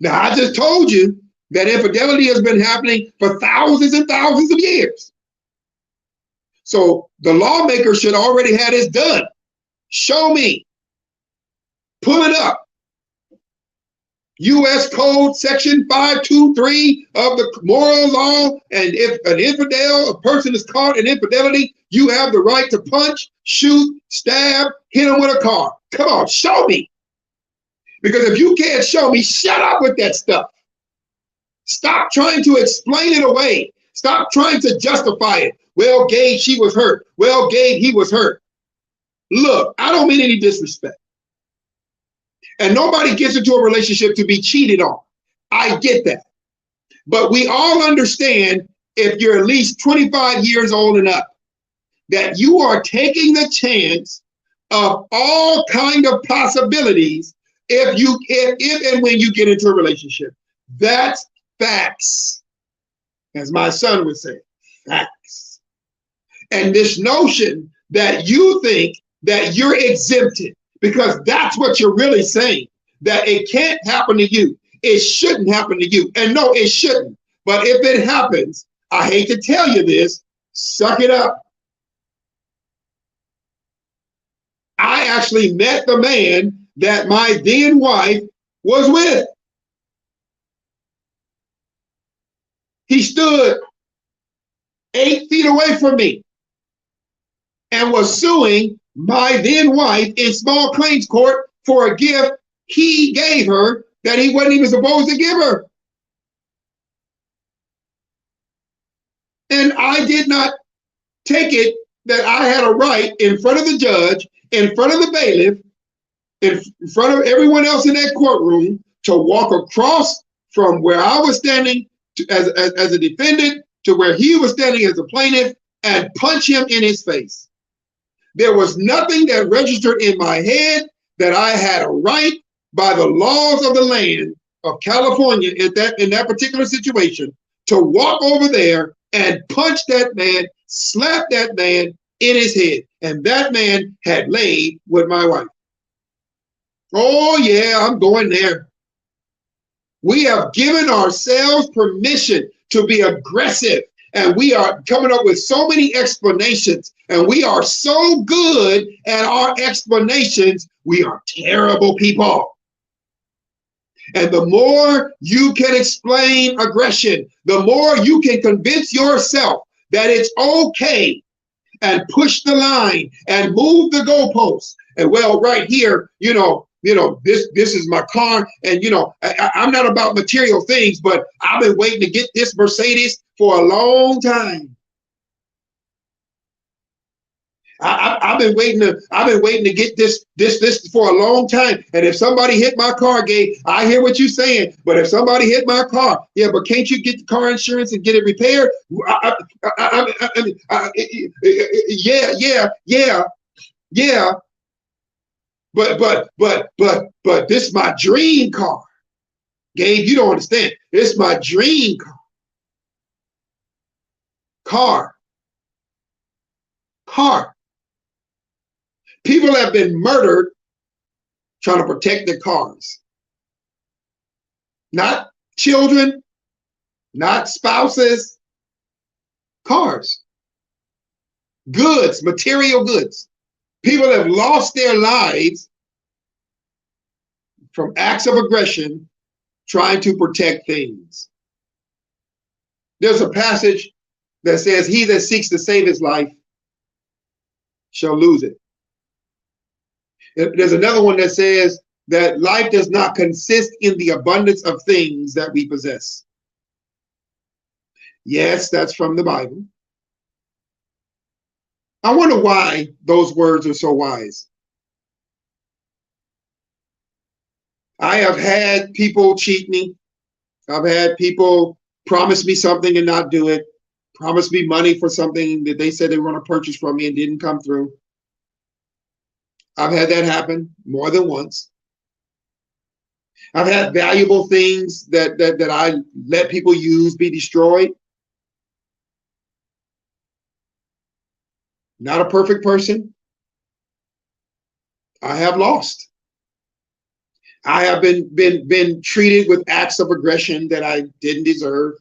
Now, I just told you that infidelity has been happening for thousands and thousands of years. So the lawmaker should already have this done. Show me. Pull it up. U.S. Code Section 523 of the moral law. And if an infidel, a person is caught in infidelity, you have the right to punch, shoot, stab, hit him with a car. Come on, show me. Because if you can't show me, shut up with that stuff. Stop trying to explain it away. Stop trying to justify it. Well, Gabe, she was hurt. Well, Gabe, he was hurt. Look, I don't mean any disrespect. And nobody gets into a relationship to be cheated on. I get that. But we all understand, if you're at least 25 years old and up, that you are taking the chance of all kind of possibilities if and when you get into a relationship. That's facts. As my son would say, facts. And this notion that you think that you're exempted, because that's what you're really saying, that it can't happen to you. It shouldn't happen to you. And no, it shouldn't. But if it happens, I hate to tell you this, suck it up. I actually met the man that my then wife was with. He stood 8 feet away from me and was suing my then wife in small claims court for a gift he gave her that he wasn't even supposed to give her. And I did not take it that I had a right in front of the judge, in front of the bailiff, in front of everyone else in that courtroom to walk across from where I was standing as a defendant to where he was standing as a plaintiff and punch him in his face. There was nothing that registered in my head that I had a right by the laws of the land of California in that particular situation to walk over there and punch that man, slap that man in his head. And that man had laid with my wife. Oh yeah, I'm going there. We have given ourselves permission to be aggressive, and we are coming up with so many explanations, and we are so good at our explanations, we are terrible people. And the more you can explain aggression, the more you can convince yourself that it's okay and push the line and move the goalposts. And well, right here, this is my car, and I'm not about material things, but I've been waiting to get this Mercedes for a long time. I've been waiting to get this for a long time. And if somebody hit my car, Gabe, I hear what you're saying. But if somebody hit my car, yeah, but can't you get the car insurance and get it repaired? Yeah. But this is my dream car. Gabe, you don't understand. This is my dream car. People have been murdered trying to protect their cars. Not children, not spouses, cars. goods, material goods. People have lost their lives from acts of aggression trying to protect things. There's a passage that says, he that seeks to save his life shall lose it. There's another one that says that life does not consist in the abundance of things that we possess. Yes, that's from the Bible. I wonder why those words are so wise. I have had people cheat me. I've had people promise me something and not do it, promise me money for something that they said they were going to purchase from me and didn't come through. I've had that happen more than once. I've had valuable things that I let people use be destroyed. Not a perfect person. I have lost. I have been treated with acts of aggression that I didn't deserve.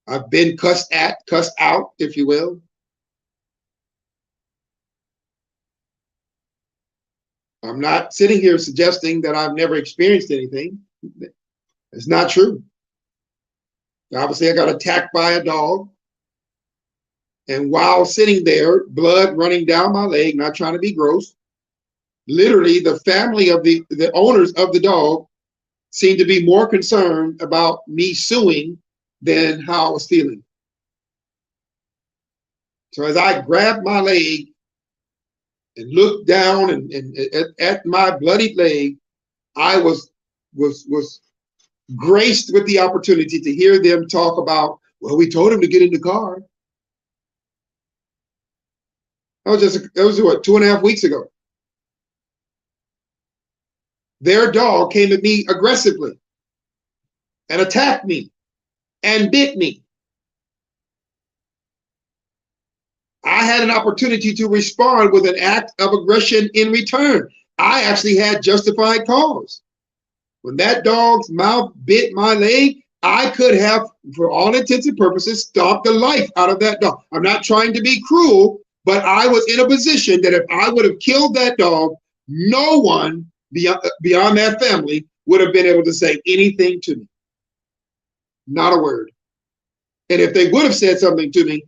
I've been cussed out, if you will. I'm not sitting here suggesting that I've never experienced anything. It's not true. Obviously, I got attacked by a dog. And while sitting there, blood running down my leg, not trying to be gross, literally the family of the owners of the dog seemed to be more concerned about me suing than how I was feeling. So as I grabbed my leg and looked down and at my bloodied leg, I was graced with the opportunity to hear them talk about, well, we told him to get in the car. That was what, 2.5 weeks ago. Their dog came at me aggressively and attacked me and bit me. I had an opportunity to respond with an act of aggression in return. I actually had justified cause. When that dog's mouth bit my leg, I could have, for all intents and purposes, stomped the life out of that dog. I'm not trying to be cruel, but I was in a position that if I would have killed that dog, no one beyond that family would have been able to say anything to me. Not a word. And if they would have said something to me,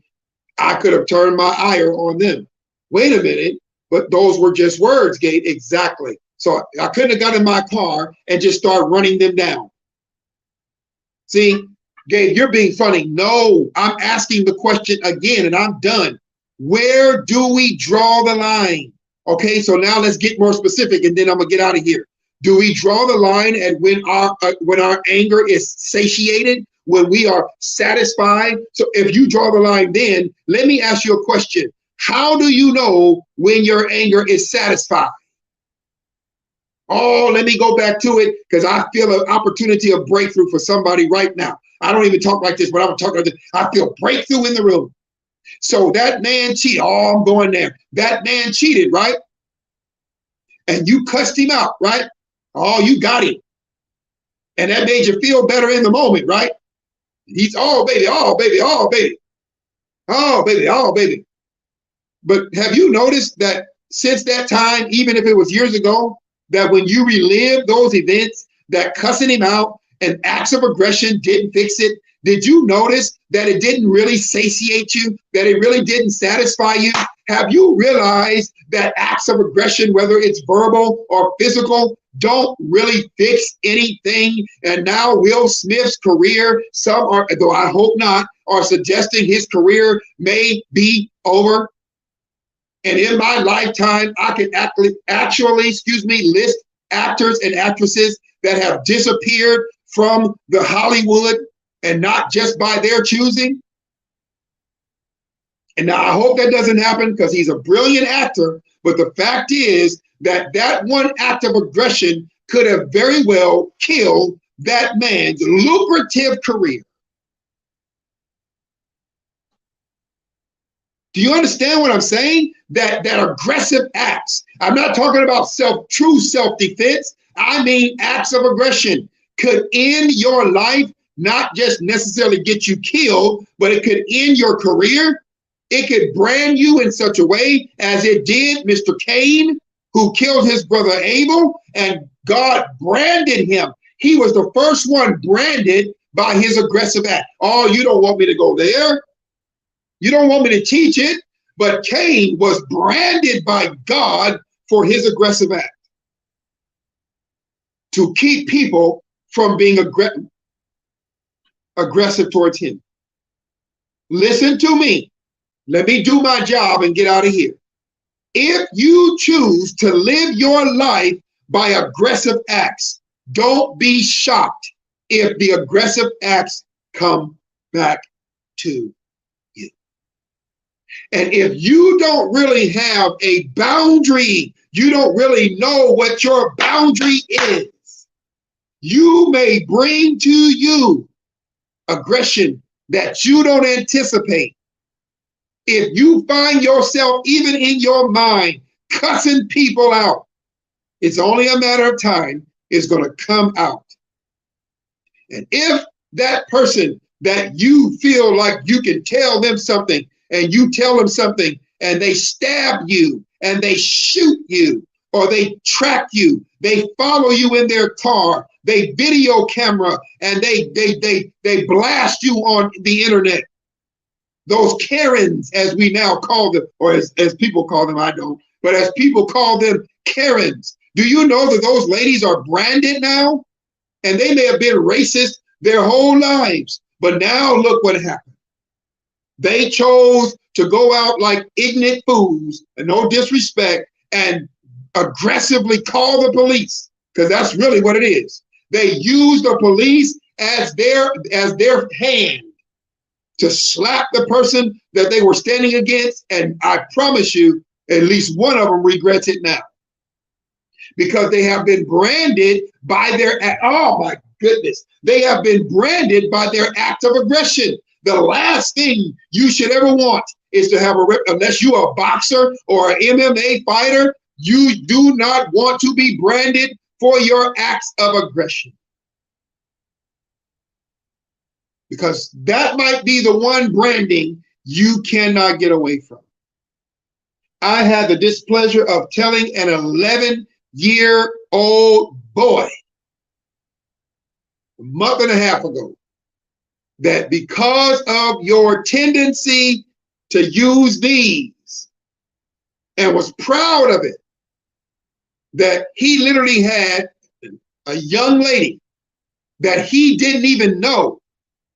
I could have turned my ire on them. Wait a minute, but those were just words, Gabe. Exactly. So I couldn't have got in my car and just start running them down. See, Gabe, you're being funny. No, I'm asking the question again, and I'm done. Where do we draw the line? Okay, so now let's get more specific, and then I'm gonna get out of here. Do we draw the line at when our anger is satiated, when we are satisfied? So if you draw the line, then let me ask you a question. How do you know when your anger is satisfied? Oh, let me go back to it because I feel an opportunity of breakthrough for somebody right now. I don't even talk like this, but I'm talking like this. I feel breakthrough in the room. So that man cheated. Oh, I'm going there. That man cheated, right? And you cussed him out, right? Oh, you got him. And that made you feel better in the moment, right? He's, oh, baby, oh, baby, oh, baby. Oh, baby, oh, baby. But have you noticed that since that time, even if it was years ago, that when you relive those events, that cussing him out and acts of aggression didn't fix it? Did you notice that it didn't really satiate you, that it really didn't satisfy you? Have you realized that acts of aggression, whether it's verbal or physical, don't really fix anything? And now Will Smith's career, some are, though I hope not, are suggesting his career may be over. And in my lifetime, I can actually, list actors and actresses that have disappeared from the Hollywood, and not just by their choosing. And now I hope that doesn't happen because he's a brilliant actor. But the fact is that that one act of aggression could have very well killed that man's lucrative career. Do you understand what I'm saying? That aggressive acts. I'm not talking about true self-defense. I mean acts of aggression could end your life, not just necessarily get you killed, but it could end your career. It could brand you in such a way as it did Mr. Cain, who killed his brother Abel, and God branded him. He was the first one branded by his aggressive act. Oh, you don't want me to go there. You don't want me to teach it. But Cain was branded by God for his aggressive act to keep people from being aggressive towards him. Listen to me. Let me do my job and get out of here. If you choose to live your life by aggressive acts, don't be shocked if the aggressive acts come back to you. And if you don't really have a boundary, you don't really know what your boundary is, you may bring to you aggression that you don't anticipate. If you find yourself, even in your mind, cussing people out, it's only a matter of time. It's going to come out. And if that person that you feel like you can tell them something, and you tell them something, and they stab you, and they shoot you, or they track you, they follow you in their car, they video camera, and they blast you on the internet. Those Karens, as we now call them, or as people call them, I don't, but as people call them, Karens. Do you know that those ladies are branded now? And they may have been racist their whole lives, but now look what happened. They chose to go out like ignorant fools, and no disrespect, and aggressively call the police, because that's really what it is. They use the police as their hand to slap the person that they were standing against, and I promise you, at least one of them regrets it now. Because they have been branded by their, oh my goodness, they have been branded by their act of aggression. The last thing you should ever want is to have unless you are a boxer or an MMA fighter, you do not want to be branded for your acts of aggression. Because that might be the one branding you cannot get away from. I had the displeasure of telling an 11-year-old boy a month and a half ago that because of your tendency to use these, and was proud of it, that he literally had a young lady that he didn't even know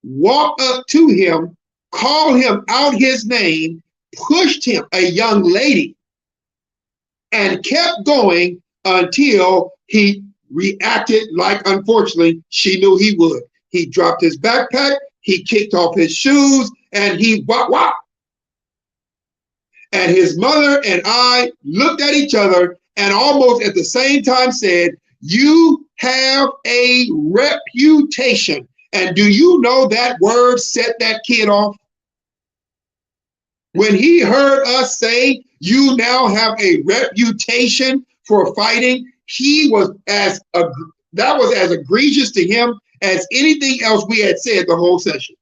walk up to him, call him out his name, pushed him, a young lady, and kept going until he reacted like, unfortunately, she knew he would. He dropped his backpack, he kicked off his shoes, and he wah. And his mother and I looked at each other and almost at the same time said, "You have a reputation." And do you know that word set that kid off? When he heard us say, "You now have a reputation for fighting," he was that was as egregious to him as anything else we had said the whole session.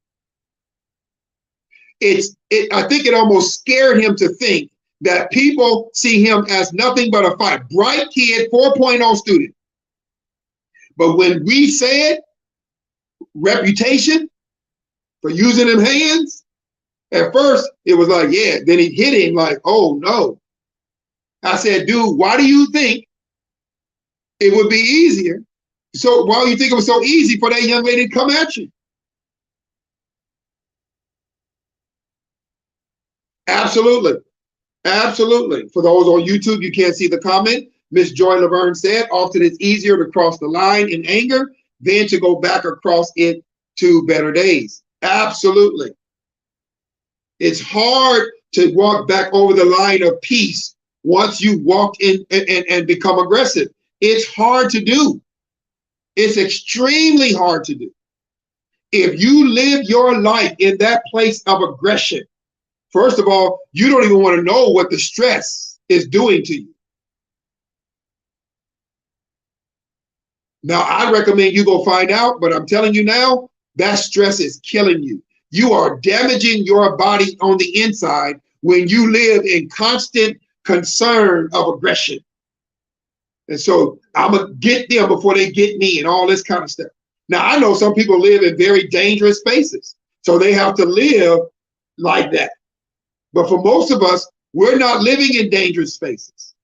I think it almost scared him to think that people see him as nothing but a fight. Bright kid, 4.0 student. But when we said reputation for using them hands, at first it was like, yeah. Then it hit him like, oh no. I said, dude, why do you think it would be easier? So why do you think it was so easy for that young lady to come at you? Absolutely. Absolutely. For those on YouTube, you can't see the comment. Miss Joy Laverne said, often it's easier to cross the line in anger than to go back across it to better days. Absolutely. It's hard to walk back over the line of peace once you walk in and become aggressive. It's hard to do. It's extremely hard to do. If you live your life in that place of aggression, first of all, you don't even want to know what the stress is doing to you. Now, I recommend you go find out, but I'm telling you now, that stress is killing you. You are damaging your body on the inside when you live in constant concern of aggression. And so I'm going to get them before they get me and all this kind of stuff. Now, I know some people live in very dangerous spaces, so they have to live like that. But for most of us, we're not living in dangerous spaces.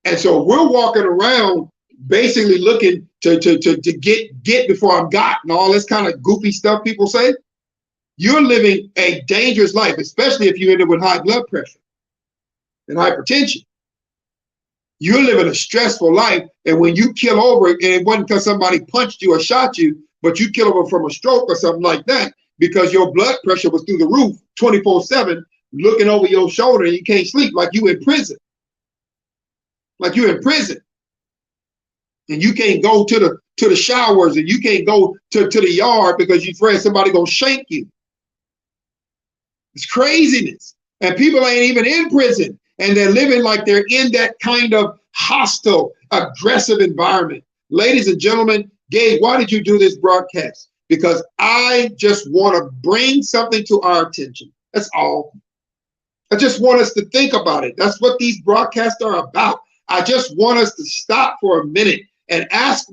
And so we're walking around basically looking to get before I'm got and all this kind of goofy stuff people say. You're living a dangerous life, especially if you end up with high blood pressure and hypertension. You're living a stressful life, and when you kill over, and it wasn't because somebody punched you or shot you, but you kill over from a stroke or something like that, because your blood pressure was through the roof 24/7, looking over your shoulder, and you can't sleep like you in prison. Like you're in prison. And you can't go to the showers, and you can't go to the yard because you're afraid somebody gonna shank you. It's craziness. And people ain't even in prison, and they're living like they're in that kind of hostile, aggressive environment. Ladies and gentlemen, Gabe, why did you do this broadcast? Because I just want to bring something to our attention. That's all. I just want us to think about it. That's what these broadcasts are about. I just want us to stop for a minute and ask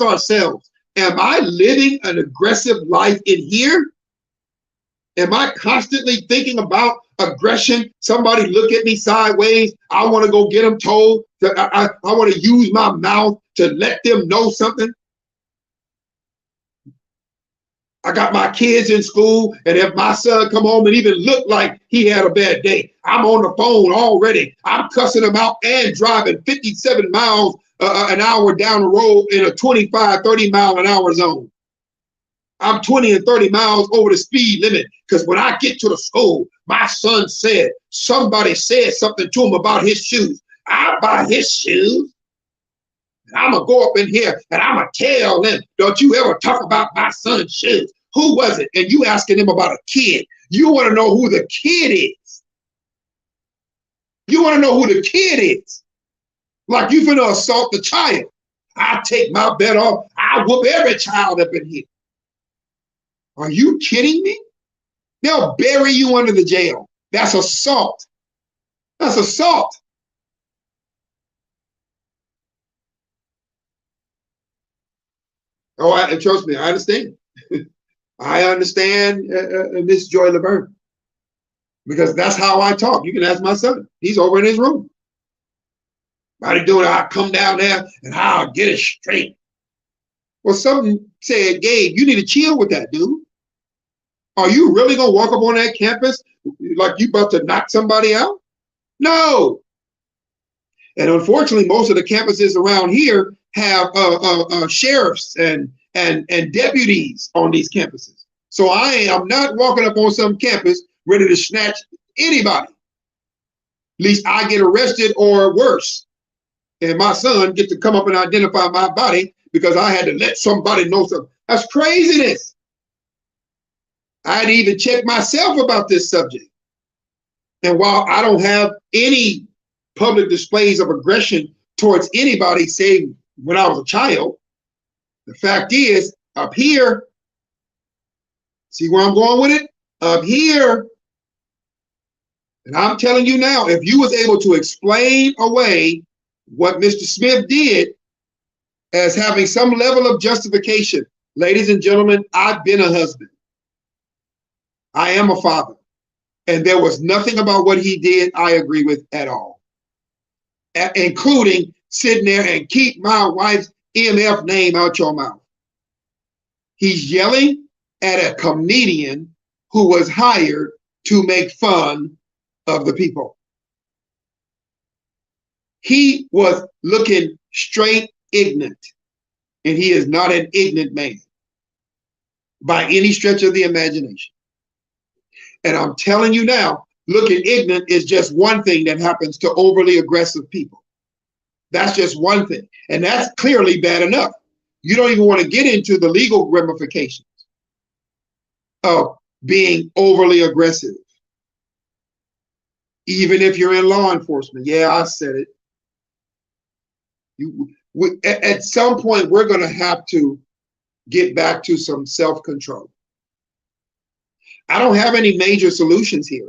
ourselves, am I living an aggressive life in here? Am I constantly thinking about aggression? Somebody look at me sideways, I want to go get them told that I want to use my mouth to let them know something. I got my kids in school, and if my son come home and even look like he had a bad day, I'm on the phone already. I'm cussing him out and driving 57 miles an hour down the road in a 25, 30 mile an hour zone. I'm 20 and 30 miles over the speed limit because when I get to the school, my son said, somebody said something to him about his shoes. I buy his shoes. I'm going to go up in here and I'm going to tell them, don't you ever talk about my son's shoes. Who was it? And you asking them about a kid. You want to know who the kid is. You want to know who the kid is. Like you finna assault the child. I take my bet off. I whoop every child up in here. Are you kidding me? They'll bury you under the jail. That's assault. That's assault. Oh, trust me, I understand. I understand Miss Joy Laverne, because that's how I talk. You can ask my son. He's over in his room. How doing? I come down there and I'll get it straight. Well, something said, Gabe, you need to chill with that, dude. Are you really gonna walk up on that campus like you about to knock somebody out? No. And unfortunately, most of the campuses around here have sheriffs and deputies on these campuses. So I am not walking up on some campus ready to snatch anybody. At least I get arrested or worse. And my son gets to come up and identify my body because I had to let somebody know something. That's craziness. I had to even check myself about this subject. And while I don't have any public displays of aggression towards anybody, say when I was a child, the fact is, up here, see where I'm going with it? Up here, and I'm telling you now, if you was able to explain away what Mr. Smith did as having some level of justification, ladies and gentlemen, I've been a husband. I am a father. And there was nothing about what he did I agree with at all, including sitting there and keep my wife's MF name out your mouth. He's yelling at a comedian who was hired to make fun of the people. He was looking straight ignorant, and he is not an ignorant man by any stretch of the imagination. And I'm telling you now, looking ignorant is just one thing that happens to overly aggressive people. That's just one thing. And that's clearly bad enough. You don't even want to get into the legal ramifications of being overly aggressive. Even if you're in law enforcement. Yeah, I said it. At some point, we're going to have to get back to some self-control. I don't have any major solutions here.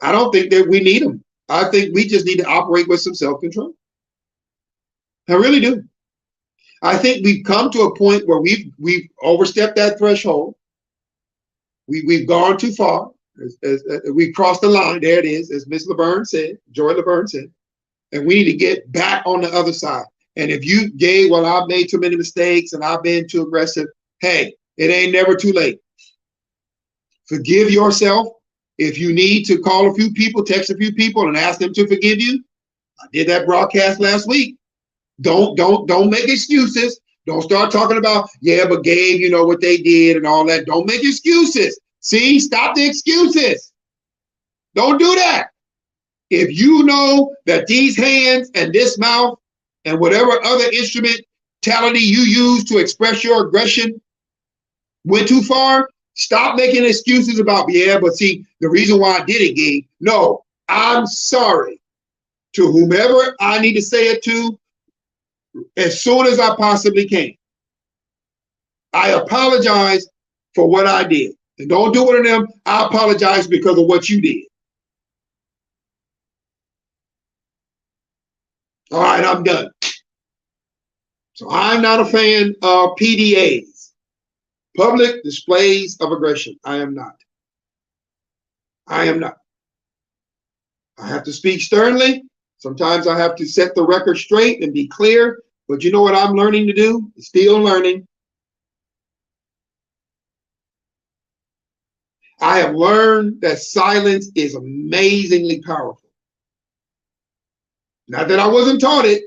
I don't think that we need them. I think we just need to operate with some self-control. I really do. I think we've come to a point where we've overstepped that threshold. We've gone too far. We've crossed the line. There it is, as Miss Laverne said, Joy Laverne said. And we need to get back on the other side. And if you gave, well, I've made too many mistakes and I've been too aggressive, hey, it ain't never too late. Forgive yourself. If you need to call a few people, text a few people and ask them to forgive you. I did that broadcast last week. Don't make excuses. Don't start talking about, yeah, but Gabe, you know what they did and all that. Don't make excuses. See, stop the excuses. Don't do that. If you know that these hands and this mouth and whatever other instrumentality you use to express your aggression went too far, stop making excuses about, yeah, but see, the reason why I did it, Gabe. No, I'm sorry to whomever I need to say it to as soon as I possibly can. I apologize for what I did. And don't do one of them, I apologize because of what you did. All right, I'm done. So I'm not a fan of PDAs, public displays of aggression. I am not. I am not. I have to speak sternly. Sometimes I have to set the record straight and be clear. But you know what I'm learning to do? Still learning. I have learned that silence is amazingly powerful. Not that I wasn't taught it,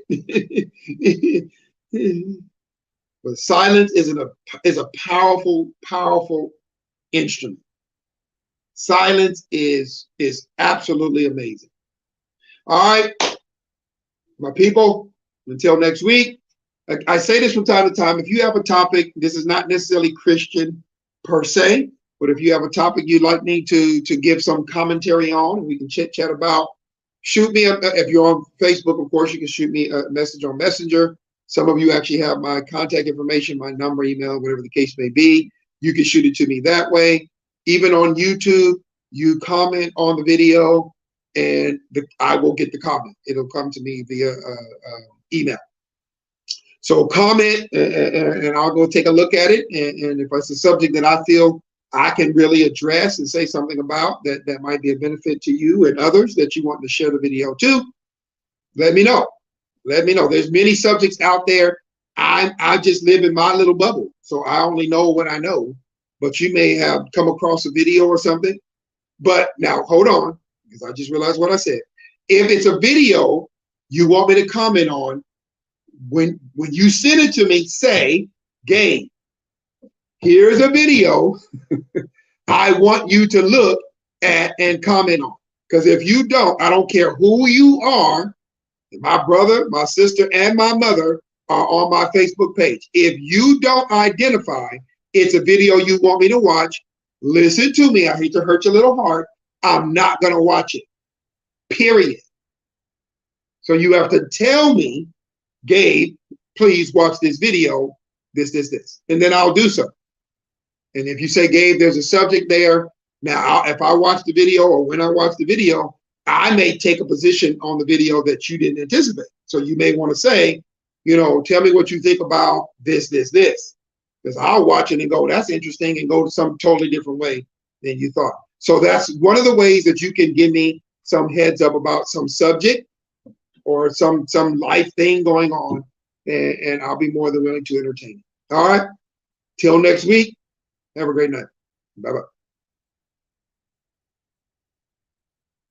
but silence is a powerful, powerful instrument. Silence is absolutely amazing. All right, my people, until next week. I say this from time to time. If you have a topic, this is not necessarily Christian per se, but if you have a topic you'd like me to give some commentary on, we can chit chat about, shoot me up. If you're on Facebook, of course, you can shoot me a message on Messenger. Some of you actually have my contact information, my number, email, whatever the case may be. You can shoot it to me that way. Even on YouTube, you comment on the video and I will get the comment. It'll come to me via email. So comment and I'll go take a look at it. And if it's a subject that I feel I can really address and say something about that might be a benefit to you and others that you want to share the video to, let me know. Let me know. There's many subjects out there. I just live in my little bubble, so I only know what I know. But you may have come across a video or something. But now hold on, because I just realized what I said. If it's a video you want me to comment on, when you send it to me, say, Gabe, here's a video I want you to look at and comment on. Because if you don't, I don't care who you are, my brother, my sister, and my mother are on my Facebook page. If you don't identify it's a video you want me to watch, listen to me. I hate to hurt your little heart. I'm not going to watch it, period. So you have to tell me, Gabe, please watch this video, this. And then I'll do so. And if you say, Gabe, there's a subject there. Now, if I watch the video or when I watch the video, I may take a position on the video that you didn't anticipate. So you may want to say, you know, tell me what you think about this. Because I'll watch it and go, that's interesting, and go to some totally different way than you thought. So that's one of the ways that you can give me some heads up about some subject or some life thing going on, and I'll be more than willing to entertain it. All right. Till next week. Have a great night. Bye-bye.